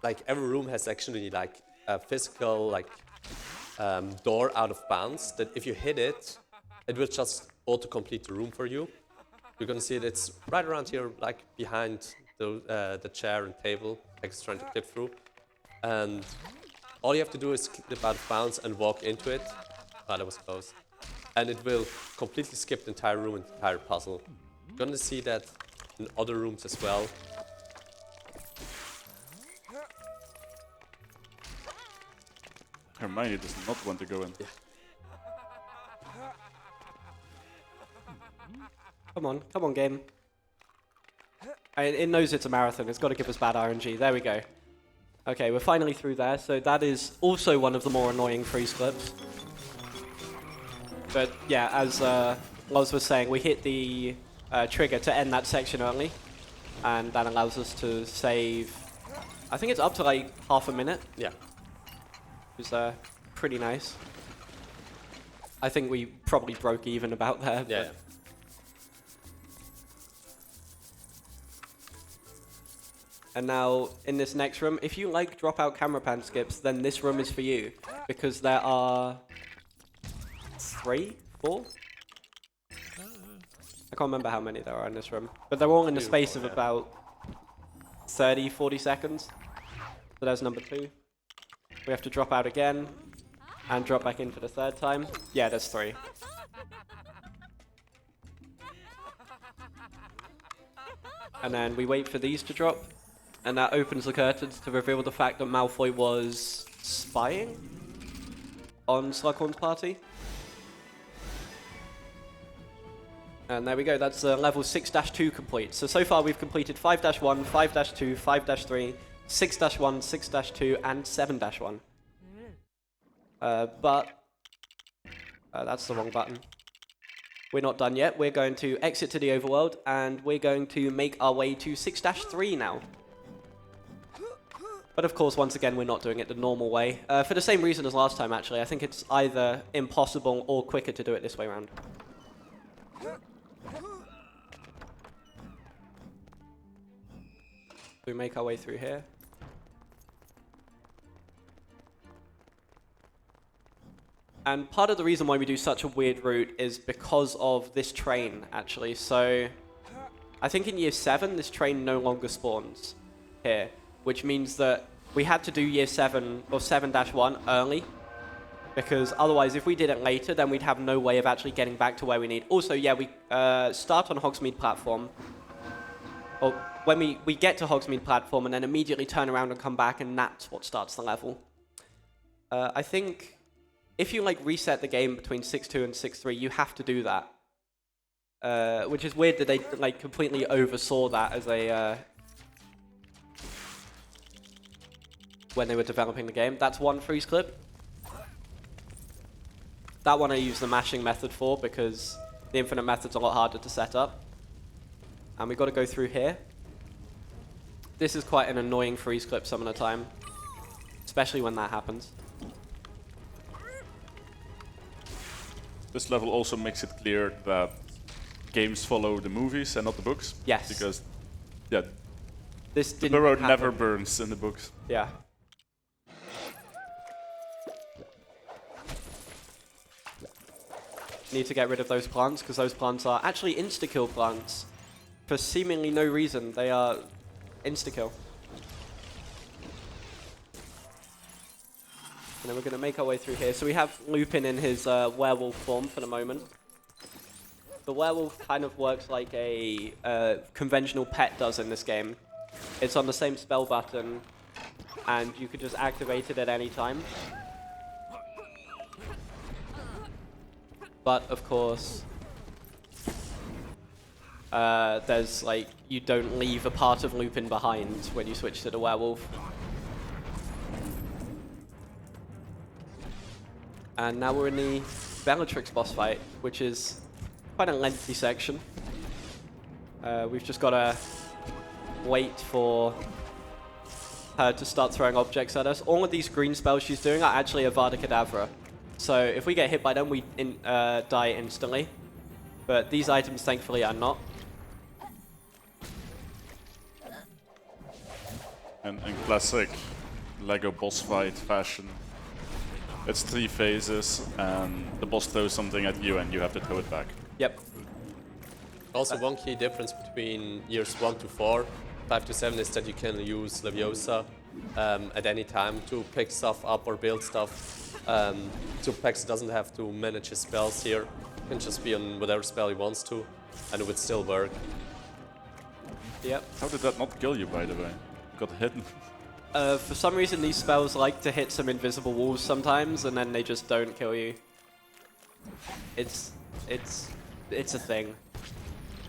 like every room has actually like a physical like door out of bounds that if you hit it, it will just auto-complete the room for you. You're gonna see it, it's right around here, like behind the chair and table, like it's trying to clip through. And all you have to do is clip out of bounds and walk into it. Ah, that was close. And it will completely skip the entire room and the entire puzzle. You're gonna see that in other rooms as well. Hermione does not want to go in. Yeah. Come on, game. It knows it's a marathon. It's got to give us bad RNG. There we go. Okay, we're finally through there. So that is also one of the more annoying freeze clips. But yeah, as Loz was saying, we hit the trigger to end that section early. And that allows us to save, I think it's up to like half a minute. Yeah. Which is pretty nice. I think we probably broke even about there. Yeah. And now, in this next room, if you like dropout camera pan skips, then this room is for you. Because there are 3, 4? I can't remember how many there are in this room. But they're all in the space of about 30, 40 seconds. So there's number 2. We have to drop out again, and drop back in for the 3rd time. Yeah, there's 3. And then we wait for these to drop. And that opens the curtains to reveal the fact that Malfoy was spying on Slughorn's party. And there we go, that's level 6-2 complete. So far we've completed 5-1, 5-2, 5-3, 6-1, 6-2, and 7-1. But that's the wrong button. We're not done yet. We're going to exit to the overworld, and we're going to make our way to 6-3 now. But of course, once again, we're not doing it the normal way. For the same reason as last time, actually. I think it's either impossible or quicker to do it this way around. We make our way through here. And part of the reason why we do such a weird route is because of this train, actually. So, I think in Year 7, this train no longer spawns here, which means that we had to do Year 7, or 7-1 early, because otherwise, if we did it later, then we'd have no way of actually getting back to where we need. Also, yeah, we start on Hogsmeade platform, or when we get to Hogsmeade platform, and then immediately turn around and come back, and that's what starts the level. I think if you like reset the game between 6-2 and 6-3, you have to do that. Which is weird that they like completely oversaw that as a when they were developing the game. That's one freeze clip. That one I use the mashing method for because the infinite method's a lot harder to set up. And we've got to go through here. This is quite an annoying freeze clip some of the time, especially when that happens. This level also makes it clear that games follow the movies and not the books. Yes. Because, yeah, this the burrow never burns in the books. Yeah. Need to get rid of those plants because those plants are actually insta-kill plants. For seemingly no reason, they are insta-kill. And then we're going to make our way through here. So we have Lupin in his werewolf form for the moment. The werewolf kind of works like a conventional pet does in this game. It's on the same spell button, and you can just activate it at any time. But of course, there's like, you don't leave a part of Lupin behind when you switch to the werewolf. And now we're in the Bellatrix boss fight, which is quite a lengthy section. We've just got to wait for her to start throwing objects at us. All of these green spells she's doing are actually Avada Kedavra. So if we get hit by them, we die instantly. But these items, thankfully, are not. in classic Lego boss fight fashion, it's 3 phases, and the boss throws something at you, and you have to throw it back. Yep. Also, one key difference between years 1 to 4, 5 to 7 is that you can use Leviosa at any time to pick stuff up or build stuff. So Paxo doesn't have to manage his spells here. He can just be on whatever spell he wants to, and it would still work. Yep. How did that not kill you, by the way? Got hidden. For some reason, these spells like to hit some invisible walls sometimes, and then they just don't kill you. It's a thing.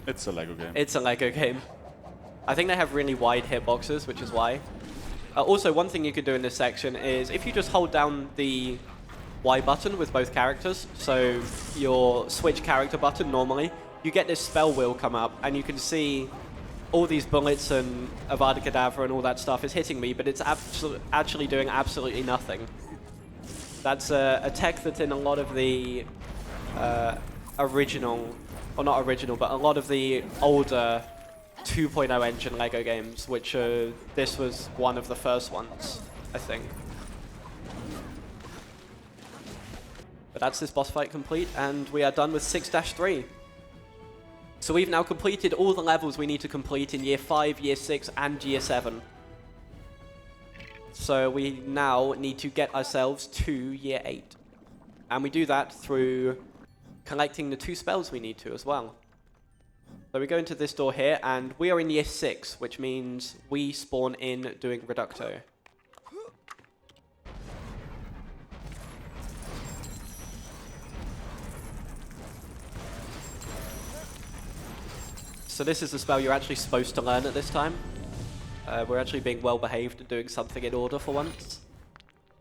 It's a Lego game. It's a Lego game. I think they have really wide hitboxes, which is why. Also, one thing you could do in this section is if you just hold down the Y button with both characters, so your switch character button normally, you get this spell wheel come up, and you can see all these bullets and Avada Kedavra and all that stuff is hitting me, but it's actually doing absolutely nothing. That's a tech that's in a lot of the original, or not original, but a lot of the older 2.0 engine Lego games, which this was one of the first ones, I think. But that's this boss fight complete, and we are done with 6-3. So we've now completed all the levels we need to complete in Year 5, Year 6, and Year 7. So we now need to get ourselves to Year 8. And we do that through collecting the 2 spells we need to as well. So we go into this door here, and we are in Year 6, which means we spawn in doing Reducto. So this is the spell you're actually supposed to learn at this time. We're actually being well behaved and doing something in order for once.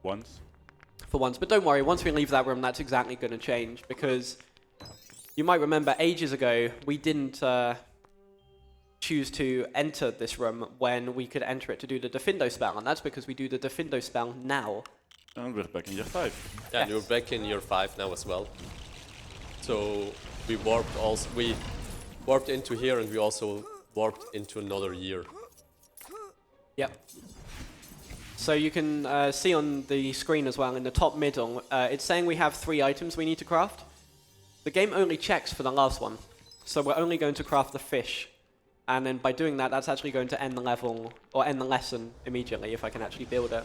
For once. But don't worry, once we leave that room, that's exactly going to change, because you might remember ages ago, we didn't choose to enter this room when we could enter it to do the Defindo spell, and that's because we do the Defindo spell now. And we're back in Year 5. Yeah, and you're back in Year 5 now as well. So we warped into here, and we also warped into another year. Yep. So you can see on the screen as well, in the top middle, it's saying we have 3 items we need to craft. The game only checks for the last one, so we're only going to craft the fish. And then by doing that, that's actually going to end the level, or end the lesson immediately, if I can actually build it.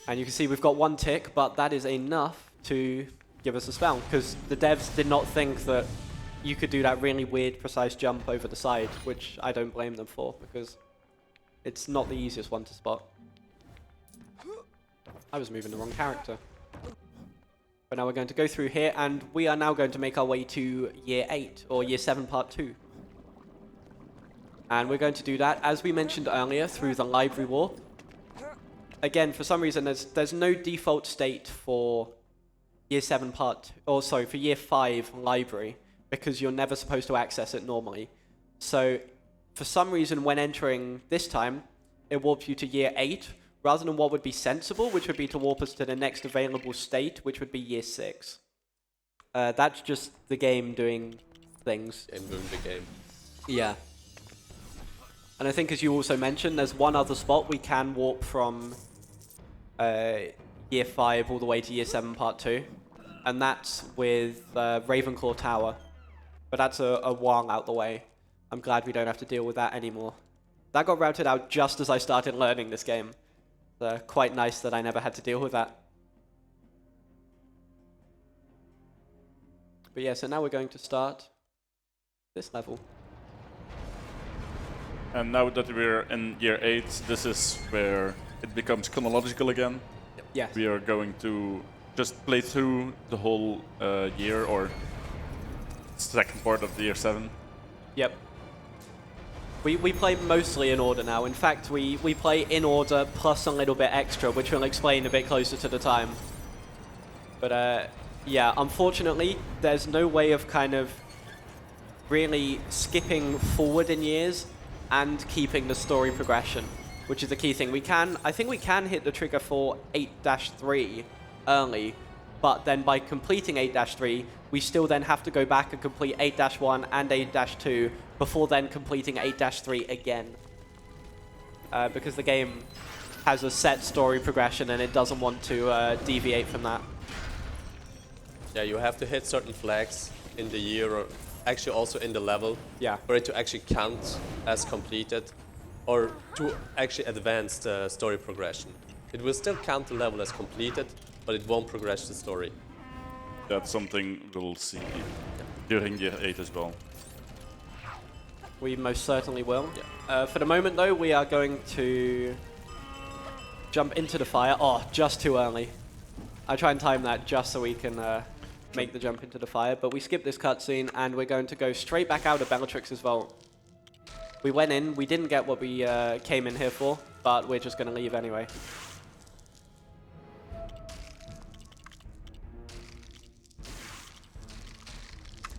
And you can see we've got 1 tick, but that is enough to give us a spell, because the devs did not think that you could do that really weird, precise jump over the side, which I don't blame them for, because it's not the easiest one to spot. I was moving the wrong character. But now we're going to go through here, and we are now going to make our way to Year 8, or Year 7 Part 2. And we're going to do that, as we mentioned earlier, through the library warp. Again, for some reason, there's no default state for Year 7 Part, or sorry, for Year 5 library, because you're never supposed to access it normally. So, for some reason, when entering this time, it warps you to Year 8, rather than what would be sensible, which would be to warp us to the next available state, which would be Year 6. That's just the game doing things. Game doing the game. Yeah. And I think, as you also mentioned, there's one other spot we can warp from Year 5 all the way to Year 7 Part 2. And that's with Ravenclaw Tower. But that's a while out the way. I'm glad we don't have to deal with that anymore. That got routed out just as I started learning this game. Quite nice that I never had to deal with that. But yeah, so now we're going to start this level. And now that we're in Year 8, this is where it becomes chronological again. Yes. We are going to just play through the whole year, or second part of the Year 7. Yep. We play mostly in order now. In fact, we play in order plus a little bit extra, which we'll explain a bit closer to the time. But yeah, unfortunately, there's no way of kind of really skipping forward in years and keeping the story progression, which is the key thing. I think we can hit the trigger for 8-3 early, but then by completing 8-3, we still then have to go back and complete 8-1 and 8-2 before then completing 8-3 again. because the game has a set story progression and it doesn't want to deviate from that. Yeah, you have to hit certain flags in the year, or actually also in the level, Yeah. for it to actually count as completed, or to actually advance the story progression. It will still count the level as completed, but it won't progress the story. That's something we'll see during year 8 as well. We most certainly will. Yeah. For the moment, though, we are going to jump into the fire. Oh, just too early. I try and time that just so we can make the jump into the fire, but we skip this cutscene, and we're going to go straight back out of Bellatrix's vault. We went in, we didn't get what we came in here for, but we're just going to leave anyway.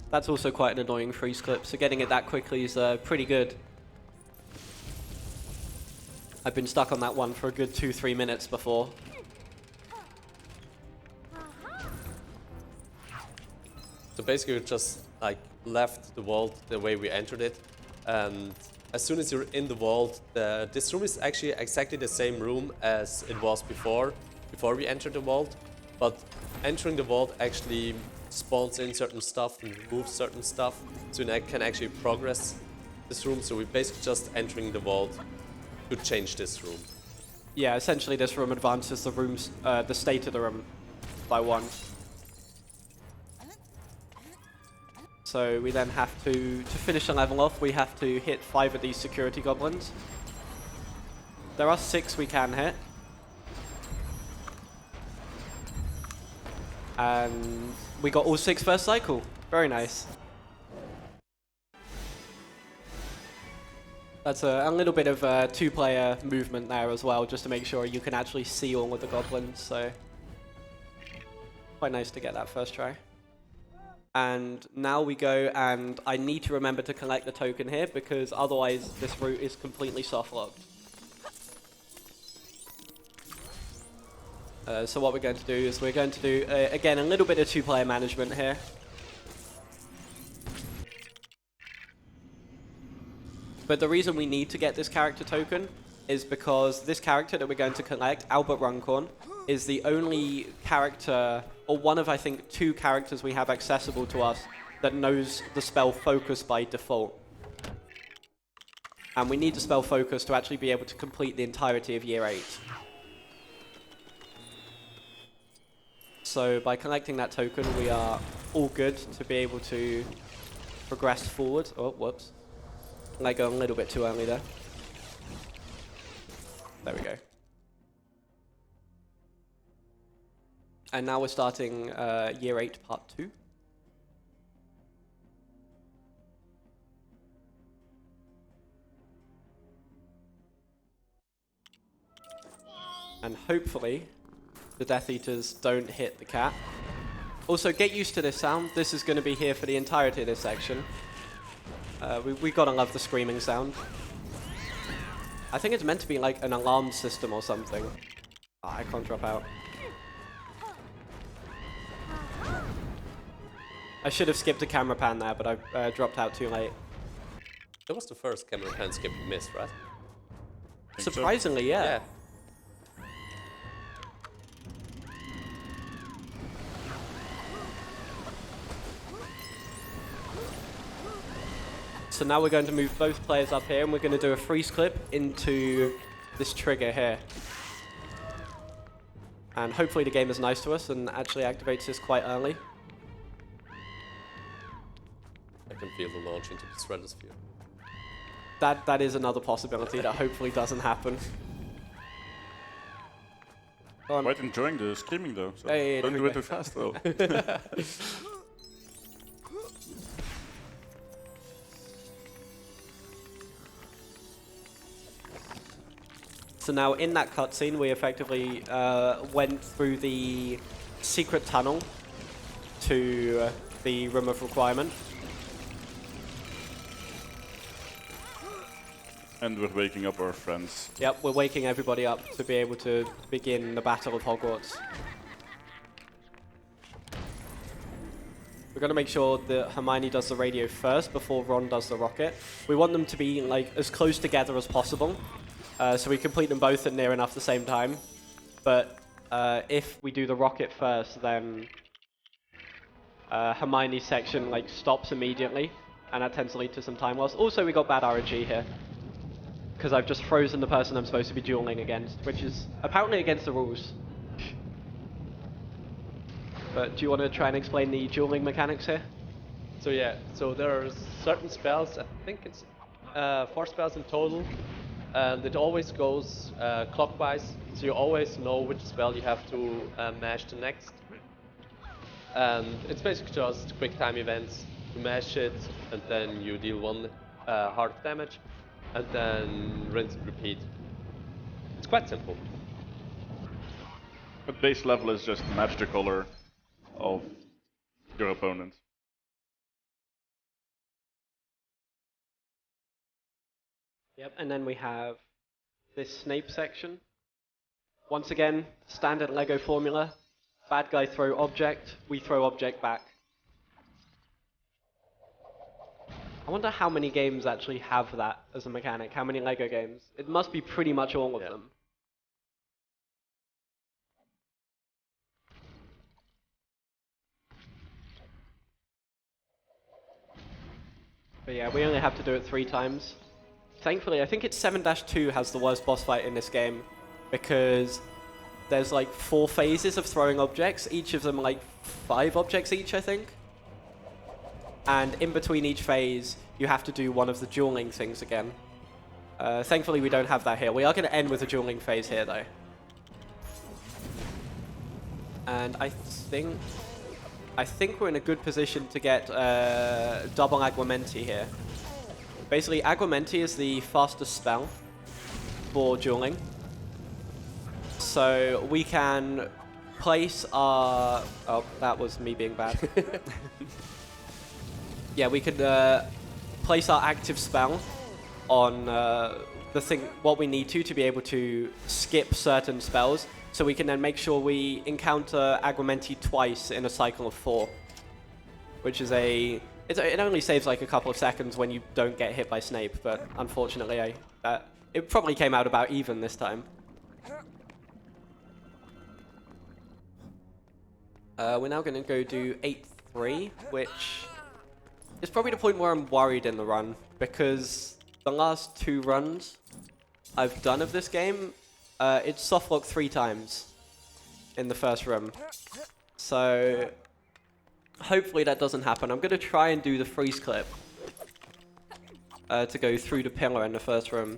That's also quite an annoying freeze clip, so getting it that quickly is pretty good. I've been stuck on that one for a good 2-3 minutes before. So basically, we just like left the vault the way we entered it, and as soon as you're in the vault, this room is actually exactly the same room as it was before we entered the vault. But entering the vault actually spawns in certain stuff and removes certain stuff, so you can actually progress this room. So we're basically just entering the vault to change this room. Yeah, essentially this room advances the room's the state of the room by 1. So we then have to finish the level off, we have to hit 5 of these security goblins. There are 6 we can hit. And we got all 6 first cycle. Very nice. That's a little bit of 2-player movement there as well, just to make sure you can actually see all of the goblins, so quite nice to get that first try. And now we go, and I need to remember to collect the token here, because otherwise this route is completely soft-locked. So what we're going to do is we're going to do, again, a little bit of 2-player management here. But the reason we need to get this character token is because this character that we're going to collect, Albert Runcorn, is the only character, or one of, I think, 2 characters we have accessible to us that knows the spell Focus by default. And we need the spell Focus to actually be able to complete the entirety of Year 8. So by collecting that token, we are all good to be able to progress forward. Oh, whoops. I go a little bit too early there. There we go. And now we're starting Year 8, Part 2. And hopefully, the Death Eaters don't hit the cat. Also, get used to this sound. This is going to be here for the entirety of this section. We gotta love the screaming sound. I think it's meant to be like an alarm system or something. Oh, I can't drop out. I should have skipped a camera pan there, but I dropped out too late. That was the first camera pan skip you missed, right? Surprisingly, yeah. So now we're going to move both players up here, and we're going to do a freeze clip into this trigger here. And hopefully the game is nice to us and actually activates this quite early. I can feel the launch into the stratosphere. That is another possibility that hopefully doesn't happen. Quite enjoying the screaming though, so Hey, don't do it too fast though. So now in that cutscene, we effectively went through the secret tunnel to the Room of Requirement. And we're waking up our friends. Yep, we're waking everybody up to be able to begin the Battle of Hogwarts. We're going to make sure that Hermione does the radio first before Ron does the rocket. We want them to be like as close together as possible. So we complete them both at near enough the same time. But if we do the rocket first, then Hermione's section like stops immediately, and that tends to lead to some time loss. Also, we got bad RNG here, because I've just frozen the person I'm supposed to be dueling against, which is apparently against the rules. But do you want to try and explain the dueling mechanics here? So yeah, so there are certain spells, I think it's 4 spells in total, and it always goes clockwise, so you always know which spell you have to mash to next. And it's basically just quick time events. You mash it, and then you deal 1 heart of damage, and then rinse and repeat. It's quite simple. The base level is just match the color of your opponent. Yep, and then we have this Snape section. Once again, standard Lego formula. Bad guy throw object, we throw object back. I wonder how many games actually have that as a mechanic, how many Lego games? It must be pretty much all of them. But yeah, we only have to do it 3 times. Thankfully, I think it's 7-2 has the worst boss fight in this game, because there's like 4 phases of throwing objects, each of them like 5 objects each, I think. And in between each phase, you have to do one of the dueling things again. Thankfully, we don't have that here. We are going to end with a dueling phase here, though. And I think we're in a good position to get double Aguamenti here. Basically, Aguamenti is the fastest spell for dueling. So we can place our... Oh, that was me being bad. Yeah, we could place our active spell on what we need to be able to skip certain spells. So we can then make sure we encounter Aguamenti twice in a cycle of 4. Which is it only saves like a couple of seconds when you don't get hit by Snape, but unfortunately it probably came out about even this time. We're now going to go do 8-3, which is probably the point where I'm worried in the run, because the last 2 runs I've done of this game, it's softlocked 3 times in the first room. So hopefully that doesn't happen. I'm going to try and do the freeze clip to go through the pillar in the first room.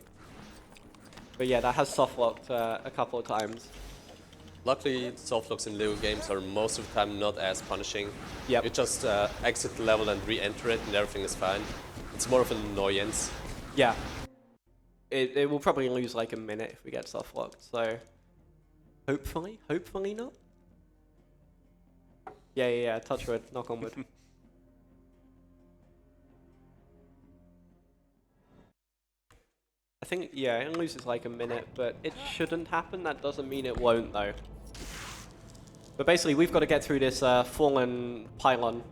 But yeah, that has softlocked a couple of times. Luckily, softlocks in Lego games are most of the time not as punishing. Yep. You just exit the level and re-enter it and everything is fine. It's more of an annoyance. Yeah. It will probably lose like a minute if we get softlocked, so hopefully not. Yeah, touch wood, knock on wood. I think, yeah, it loses like a minute, but it shouldn't happen. That doesn't mean it won't, though. But basically, we've got to get through this fallen pylon.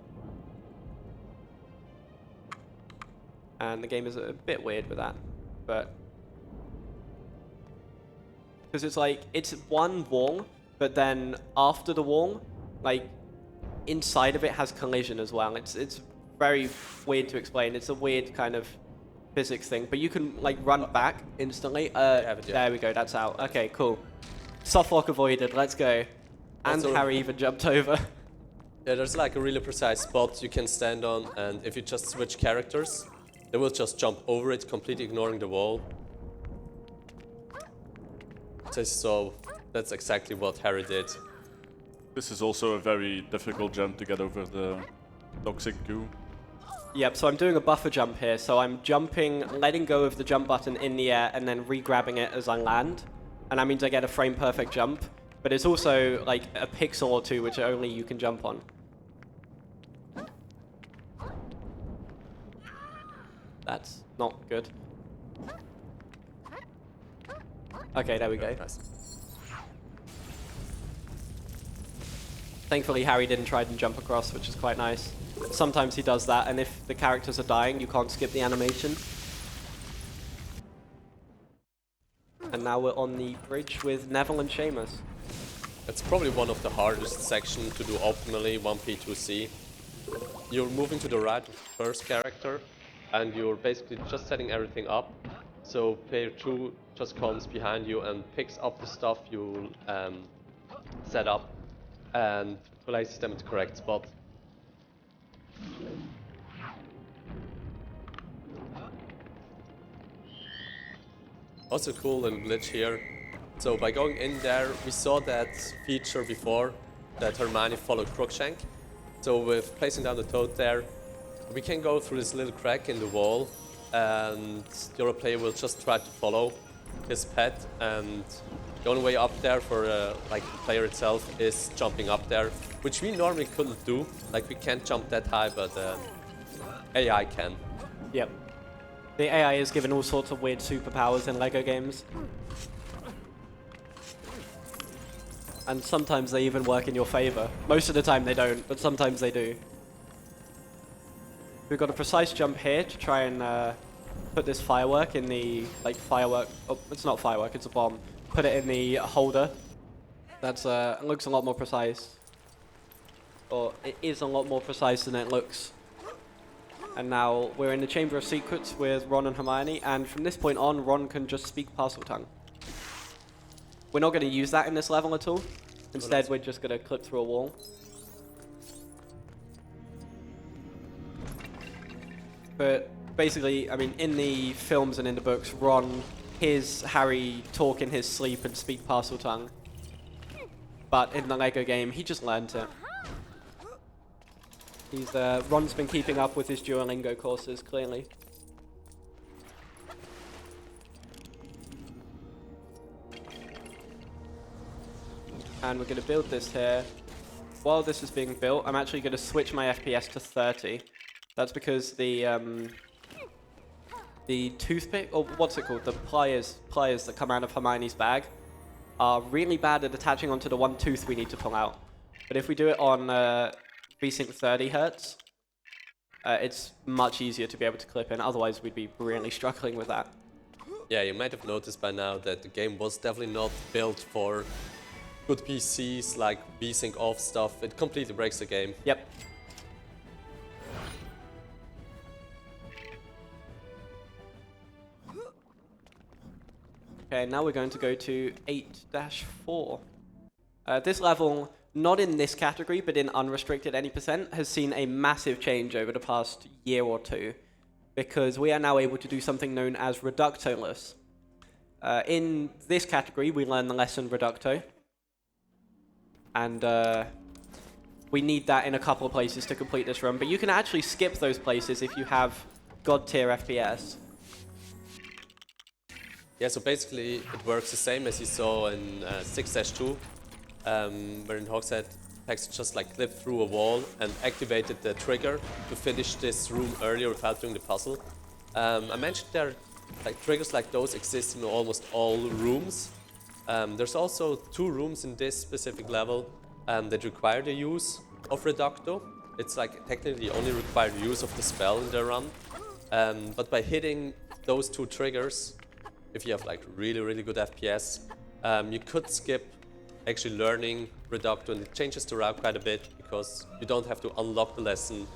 And the game is a bit weird with that, but... Because it's like, it's one wall, but then after the wall, like, inside of it has collision as well. It's very weird to explain. It's a weird kind of physics thing, but you can like run back instantly. There we go, that's out. Okay, cool. Softlock avoided, let's go. And Also, Harry even jumped over. Yeah, there's like a really precise spot you can stand on, and if you just switch characters, they will just jump over it, completely ignoring the wall. So that's exactly what Harry did. This is also a very difficult jump to get over the toxic goo. Yep, so I'm doing a buffer jump here. So I'm jumping, letting go of the jump button in the air, and then re-grabbing it as I land. And that means I get a frame-perfect jump. But it's also like a pixel or 2, which only you can jump on. That's not good. Okay, there we go. Nice. Thankfully, Harry didn't try and jump across, which is quite nice. Sometimes he does that, and if the characters are dying, you can't skip the animation. and now we're on the bridge with Neville and Seamus. It's probably one of the hardest sections to do optimally, 1P2C. You're moving to the right with the first character, and you're basically just setting everything up. So player 2 just comes behind you and picks up the stuff you set up and places them in the correct spot. Also cool little glitch here. So by going in there, we saw that feature before, that Hermione followed Crookshank. So with placing down the toad there, we can go through this little crack in the wall, and the other player will just try to follow his pet, and the only way up there for like the player itself is jumping up there, which we normally couldn't do. Like we can't jump that high, but AI can. Yep. The AI is given all sorts of weird superpowers in LEGO games. And sometimes they even work in your favor. Most of the time they don't, but sometimes they do. We've got a precise jump here to try and put this firework in the, like, firework, oh, it's not firework, it's a bomb. Put it in the holder. That's, it looks a lot more precise. Or it is a lot more precise than it looks. And now we're in the Chamber of Secrets with Ron and Hermione, and from this point on, Ron can just speak Parseltongue. We're not going to use that in this level at all. Instead, we're just going to clip through a wall. But basically, I mean, in the films and in the books, Ron hears Harry talk in his sleep and speak Parseltongue. But in the LEGO game, he just learned it. Ron's been keeping up with his Duolingo courses, clearly. And we're going to build this here. While this is being built, I'm actually going to switch my FPS to 30. That's because the toothpick, or what's it called, the pliers that come out of Hermione's bag are really bad at attaching onto the one tooth we need to pull out. But if we do it on VSync 30 Hz, it's much easier to be able to clip in. Otherwise, we'd be really struggling with that. Yeah, you might have noticed by now that the game was definitely not built for good PCs, like VSync off stuff. It completely breaks the game. Yep. Okay, now we're going to go to 8-4. This level, not in this category, but in unrestricted any %, has seen a massive change over the past year or two, because we are now able to do something known as reductoless. In this category, we learn the lesson reducto, and we need that in a couple of places to complete this run, but you can actually skip those places if you have God tier FPS. Yeah, so basically it works the same as you saw in 6-2, where in Hogshead, Paxo just like clipped through a wall and activated the trigger to finish this room earlier without doing the puzzle. I mentioned there, like triggers like those exist in almost all rooms. There's also 2 rooms in this specific level that require the use of Reducto. It's like technically the only required use of the spell in the run. But by hitting those 2 triggers, if you have like really good FPS, you could skip actually learning Reducto, and it changes the route quite a bit because you don't have to unlock the lesson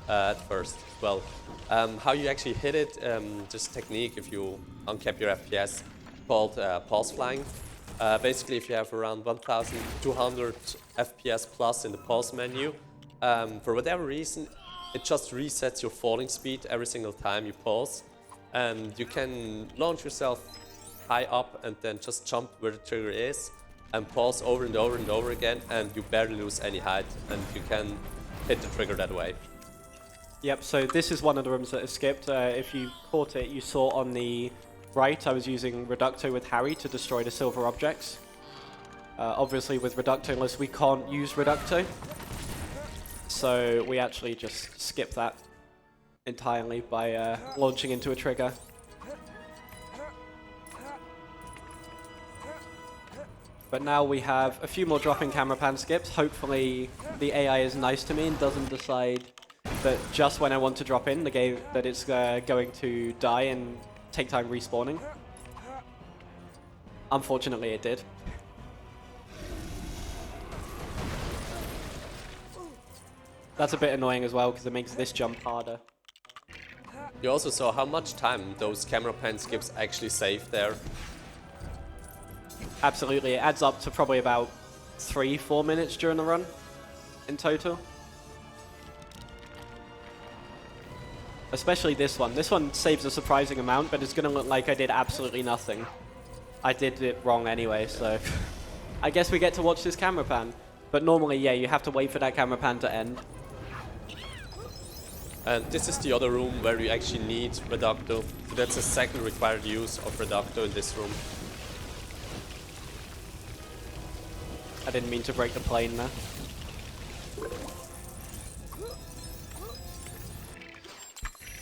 at first as well. How you actually hit it, this technique, if you uncap your FPS, called pulse flying. Basically, if you have around 1200 FPS plus in the pulse menu, for whatever reason, it just resets your falling speed every single time you pulse. And you can launch yourself high up and then just jump where the trigger is and pulse over and over and over again, and you barely lose any height, and you can hit the trigger that way. Yep, so this is one of the rooms that is skipped. If you caught it, you saw on the right, I was using Reducto with Harry to destroy the silver objects. Obviously, with Reductoless, we can't use Reducto. So we actually just skip that entirely by launching into a trigger. But now we have a few more dropping camera pan skips. Hopefully the AI is nice to me and doesn't decide that just when I want to drop in the game that it's going to die and take time respawning. Unfortunately, it did. That's a bit annoying as well, because it makes this jump harder. You also saw how much time those camera pan skips actually save there. Absolutely, it adds up to probably about 3-4 minutes during the run in total. Especially this one. This one saves a surprising amount, but it's going to look like I did absolutely nothing. I did it wrong anyway, so I guess we get to watch this camera pan. But normally, yeah, you have to wait for that camera pan to end. And this is the other room where you actually need Reducto. So that's the second required use of Reducto in this room. I didn't mean to break the plane there.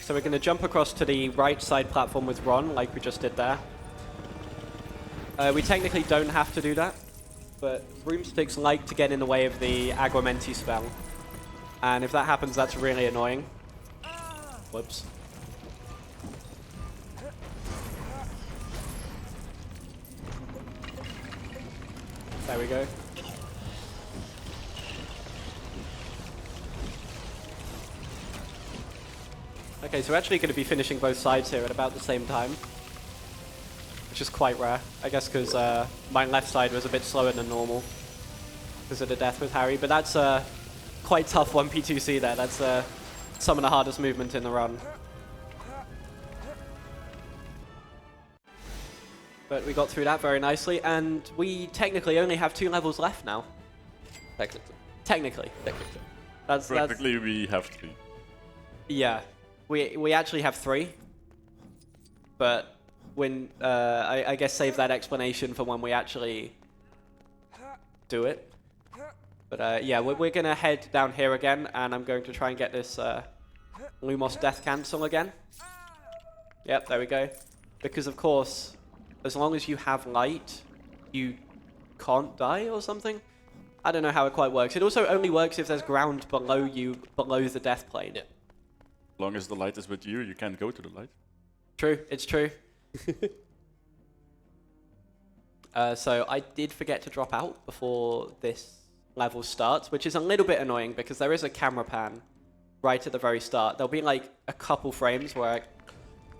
So we're going to jump across to the right side platform with Ron, like we just did there. We technically don't have to do that, but broomsticks like to get in the way of the Aguamenti spell. And if that happens, that's really annoying. Whoops. There we go. Okay, so we're actually going to be finishing both sides here at about the same time, which is quite rare. I guess because my left side was a bit slower than normal because of the death with Harry, but that's quite tough 1P2C there. That's some of the hardest movement in the run. But we got through that very nicely, and we technically only have 2 levels left now. Technically. Technically. Technically. Practically, we have 3. Yeah. We actually have 3. But when I guess save that explanation for when we actually do it. But yeah, we're going to head down here again, and I'm going to try and get this Lumos Death Cancel again. Yep, there we go. Because, of course, as long as you have light, you can't die or something? I don't know how it quite works. It also only works if there's ground below you, below the death plane. Yeah. As long as the light is with you, you can't go to the light. True, it's true. So I did forget to drop out before this level starts, which is a little bit annoying because there is a camera pan right at the very start. There'll be like a couple frames where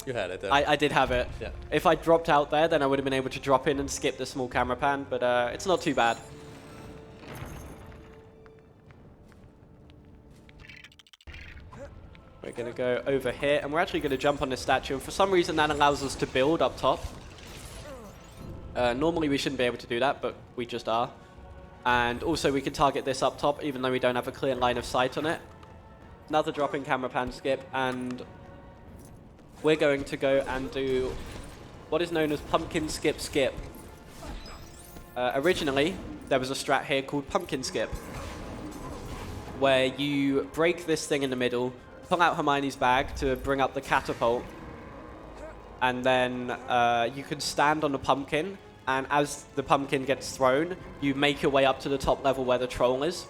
You had it there. I did have it. Yeah. If I dropped out there, then I would have been able to drop in and skip the small camera pan, but it's not too bad. We're going to go over here, and we're actually going to jump on this statue, and for some reason that allows us to build up top. Normally we shouldn't be able to do that, but we just are. And also we can target this up top, even though we don't have a clear line of sight on it. Another drop-in camera pan skip, and we're going to go and do what is known as pumpkin skip skip. Originally, there was a strat here called pumpkin skip, where you break this thing in the middle, pull out Hermione's bag to bring up the catapult, and then you can stand on the pumpkin, and as the pumpkin gets thrown, you make your way up to the top level where the troll is,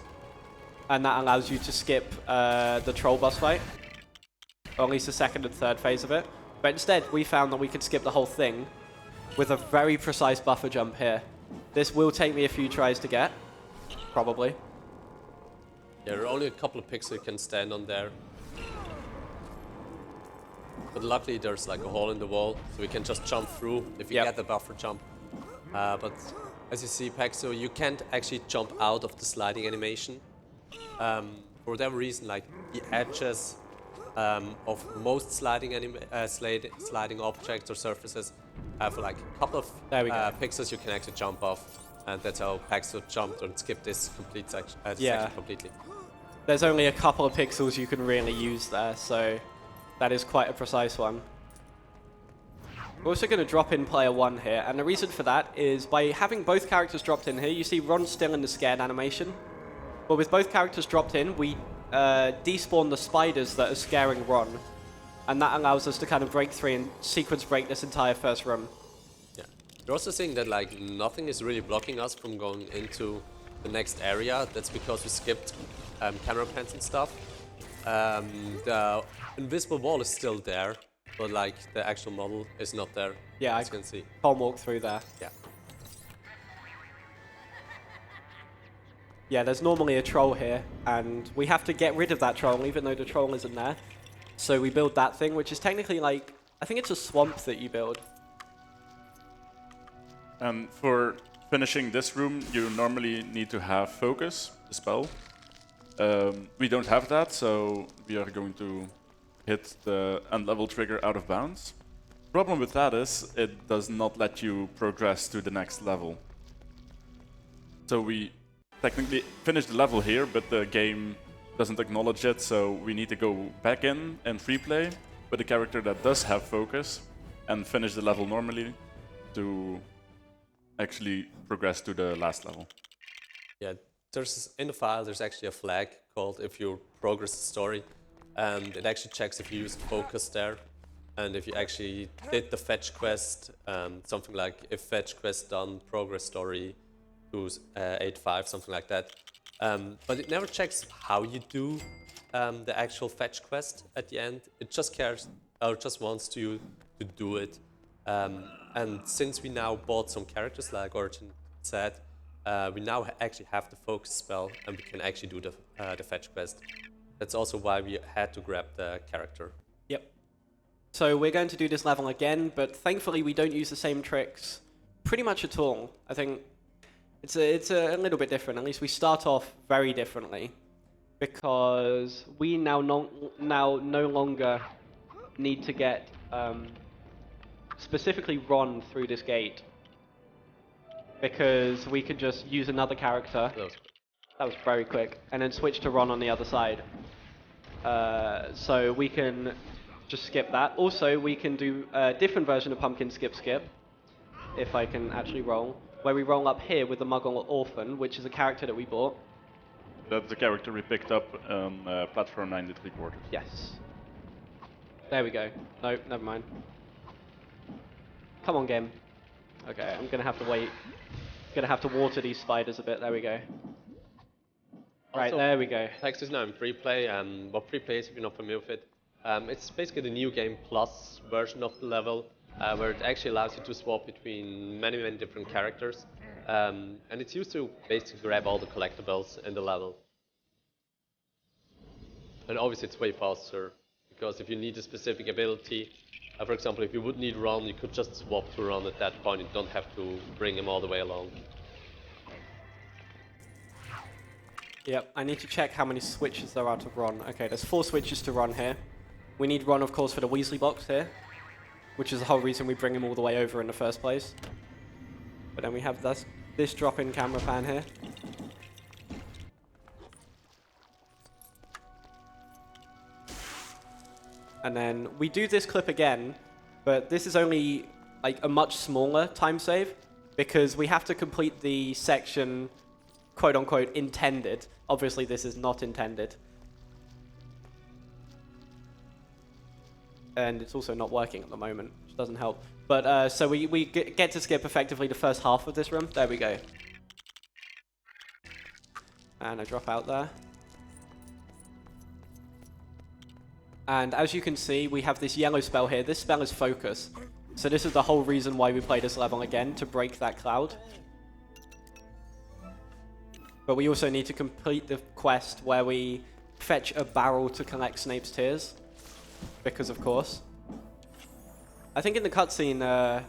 and that allows you to skip the troll boss fight, or at least the second and third phase of it. But instead, we found that we could skip the whole thing with a very precise buffer jump here. This will take me a few tries to get, probably. Yeah, there are only a couple of pixels you can stand on there. But luckily there's like a hole in the wall, so we can just jump through if you get the buffer jump. But as you see, Paxo, you can't actually jump out of the sliding animation. For whatever reason, like the edges of most sliding objects or surfaces have like a couple of pixels you can actually jump off, and that's how Paxo jumped and skipped this complete section, section completely. There's only a couple of pixels you can really use there, so that is quite a precise one. We're also going to drop in player 1 here, and the reason for that is by having both characters dropped in here, you see Ron's still in the scared animation. But with both characters dropped in, we despawn the spiders that are scaring Ron, and that allows us to kind of break through and sequence break this entire first run. Yeah. You're also seeing that like nothing is really blocking us from going into the next area. That's because we skipped camera pans and stuff. The invisible wall is still there, but like the actual model is not there. Yeah, as you can see. Can't walk through there. Yeah. Yeah, there's normally a troll here, and we have to get rid of that troll, even though the troll isn't there. So we build that thing, which is technically like, I think it's a swamp that you build. And for finishing this room, you normally need to have focus, the spell. We don't have that, so we are going to hit the end level trigger out of bounds. Problem with that is it does not let you progress to the next level. So we technically finish the level here, but the game doesn't acknowledge it, so we need to go back in and free play with a character that does have focus and finish the level normally to actually progress to the last level. Yeah, in the file there's actually a flag called if you progress the story, and it actually checks if you used focus there, and if you actually did the fetch quest, something like if fetch quest done, progress story to 8.5, something like that. But it never checks how you do the actual fetch quest at the end. It just cares, or just wants you to do it. And since we now bought some characters, like Origin said, we now actually have the focus spell, and we can actually do the fetch quest. That's also why we had to grab the character. Yep. So we're going to do this level again, but thankfully we don't use the same tricks pretty much at all. I think it's a little bit different. At least we start off very differently, because we now no longer need to get specifically Ron through this gate, because we could just use another character. That was very quick, and then switch to Ron on the other side. So we can just skip that. Also, we can do a different version of Pumpkin Skip Skip, if I can actually roll, where we roll up here with the Muggle Orphan, which is a character that we bought. That's the character we picked up on platform 9 3/4. Yes. There we go. No, never mind. Come on, game. Okay, I'm gonna have to wait. Gonna have to water these spiders a bit. There we go. Right, there we go. Paxo is now in free play, and what free play is, if you're not familiar with it, it's basically the new game plus version of the level, where it actually allows you to swap between many different characters, and it's used to basically grab all the collectibles in the level. And obviously it's way faster, because if you need a specific ability, for example, if you would need Ron, you could just swap to Ron at that point. You don't have to bring him all the way along. Yep, I need to check how many switches there are to Ron. Okay, there's 4 switches to Ron here. We need Ron, of course, for the Weasley box here, which is the whole reason we bring him all the way over in the first place. But then we have this drop-in camera pan here. And then we do this clip again, but this is only like a much smaller time save, because we have to complete the section quote-unquote intended. Obviously this is not intended. And it's also not working at the moment, which doesn't help. But so we get to skip effectively the first half of this room. There we go. And I drop out there. And as you can see, we have this yellow spell here. This spell is focus. So this is the whole reason why we play this level again, to break that cloud. But we also need to complete the quest where we fetch a barrel to collect Snape's tears. Because of course. I think in the cutscene,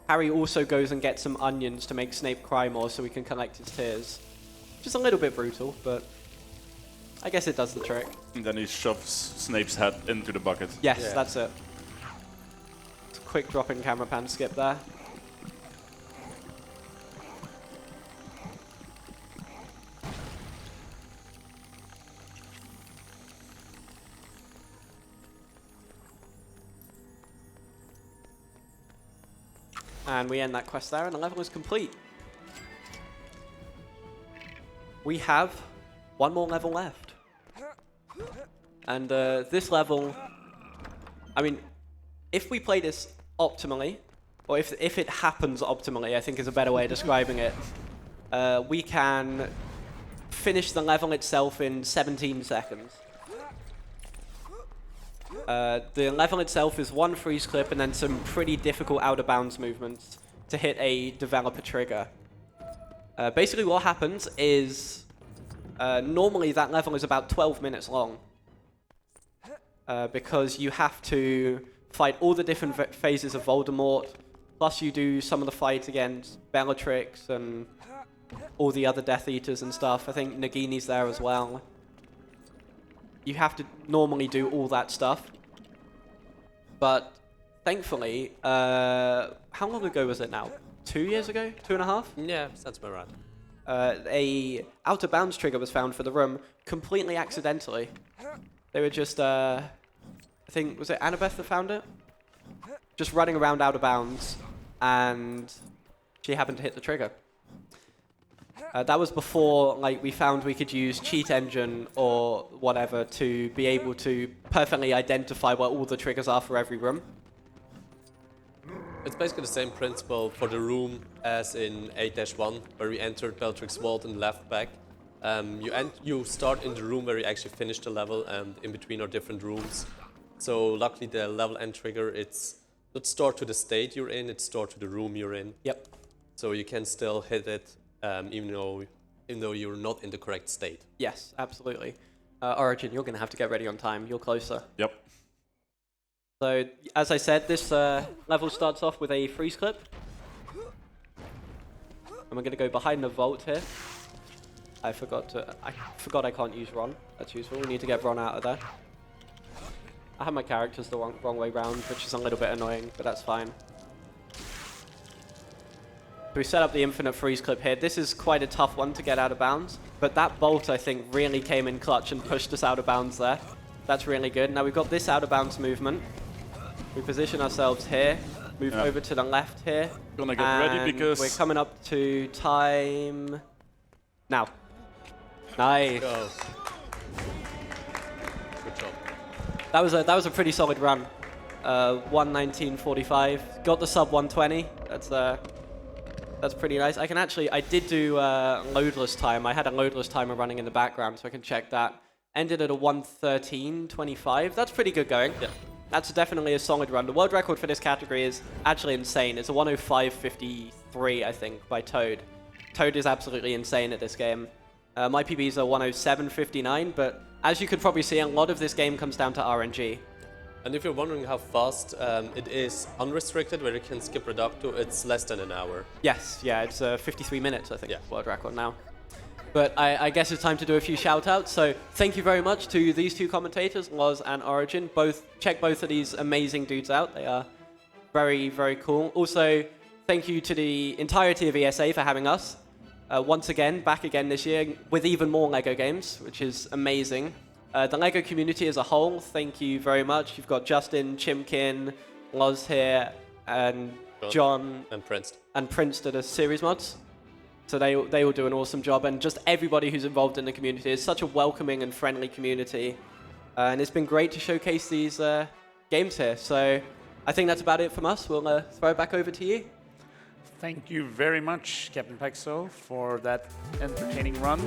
Harry also goes and gets some onions to make Snape cry more so we can collect his tears. Just a little bit brutal, but I guess it does the trick. And then he shoves Snape's head into the bucket. Yes, Yeah. that's it. It's a quick drop-in camera pan skip there. And we end that quest there, and the level is complete. We have one more level left. And this level, I mean, if we play this optimally, or if it happens optimally, I think is a better way of describing it, we can finish the level itself in 17 seconds. The level itself is one freeze clip and then some pretty difficult out-of-bounds movements to hit a developer trigger. Basically what happens is Normally that level is about 12 minutes long because you have to fight all the different phases of Voldemort, plus you do some of the fight against Bellatrix and all the other Death Eaters and stuff. I think Nagini's there as well. You have to normally do all that stuff. But thankfully, how long ago was it now? 2 years ago? 2.5? Yeah, sounds about right. A out of bounds trigger was found for the room completely accidentally. They were just, I think, was it Annabeth that found it? Just running around out of bounds, and she happened to hit the trigger. That was before, like, we found we could use cheat engine or whatever to be able to perfectly identify what all the triggers are for every room. It's basically the same principle for the room as in 8-1, where we entered Bellatrix Vault and left back. You start in the room where you actually finish the level, and in between are different rooms. So luckily the level end trigger, it's not stored to the state you're in, it's stored to the room you're in. Yep. So you can still hit it even though you're not in the correct state. Yes, absolutely. Origin, you're going to have to get ready on time. You're closer. Yep. So, as I said, this level starts off with a freeze clip. And we're going to go behind the vault here. I forgot I can't use Ron. That's useful. We need to get Ron out of there. I have my characters the wrong way round, which is a little bit annoying, but that's fine. So we set up the infinite freeze clip here. This is quite a tough one to get out of bounds, but that bolt, I think, really came in clutch and pushed us out of bounds there. That's really good. Now we've got this out of bounds movement. We position ourselves here, move over to the left here. Gonna get ready because we're coming up to time now. Nice. Go. Good job. That was a pretty solid run. 1:19:45. Got the sub 120. That's pretty nice. I did do loadless time. I had a loadless timer running in the background, so I can check that. Ended at a 1:13:25. That's pretty good going. Yeah. That's definitely a solid run. The world record for this category is actually insane. It's a 1:05:53, I think, by Toad. Toad is absolutely insane at this game. My PBs are 1:07:59, but as you could probably see, a lot of this game comes down to RNG. And if you're wondering how fast it is unrestricted, where you can skip Reducto, it's less than an hour. Yes, yeah, it's 53 minutes, I think, Yeah. world record now. But I guess it's time to do a few shout-outs. So thank you very much to these two commentators, Loz and Origin. Check both of these amazing dudes out. They are very, very cool. Also, thank you to the entirety of ESA for having us. Once again, back again this year with even more LEGO games, which is amazing. The LEGO community as a whole, thank you very much. You've got Justin, Chimkin, Loz here, and John and Prince that are series mods. So they all do an awesome job, and just everybody who's involved in the community. It's such a welcoming and friendly community, and it's been great to showcase these games here. So I think that's about it from us. We'll throw it back over to you. Thank you very much, Captain Paxo, for that entertaining run.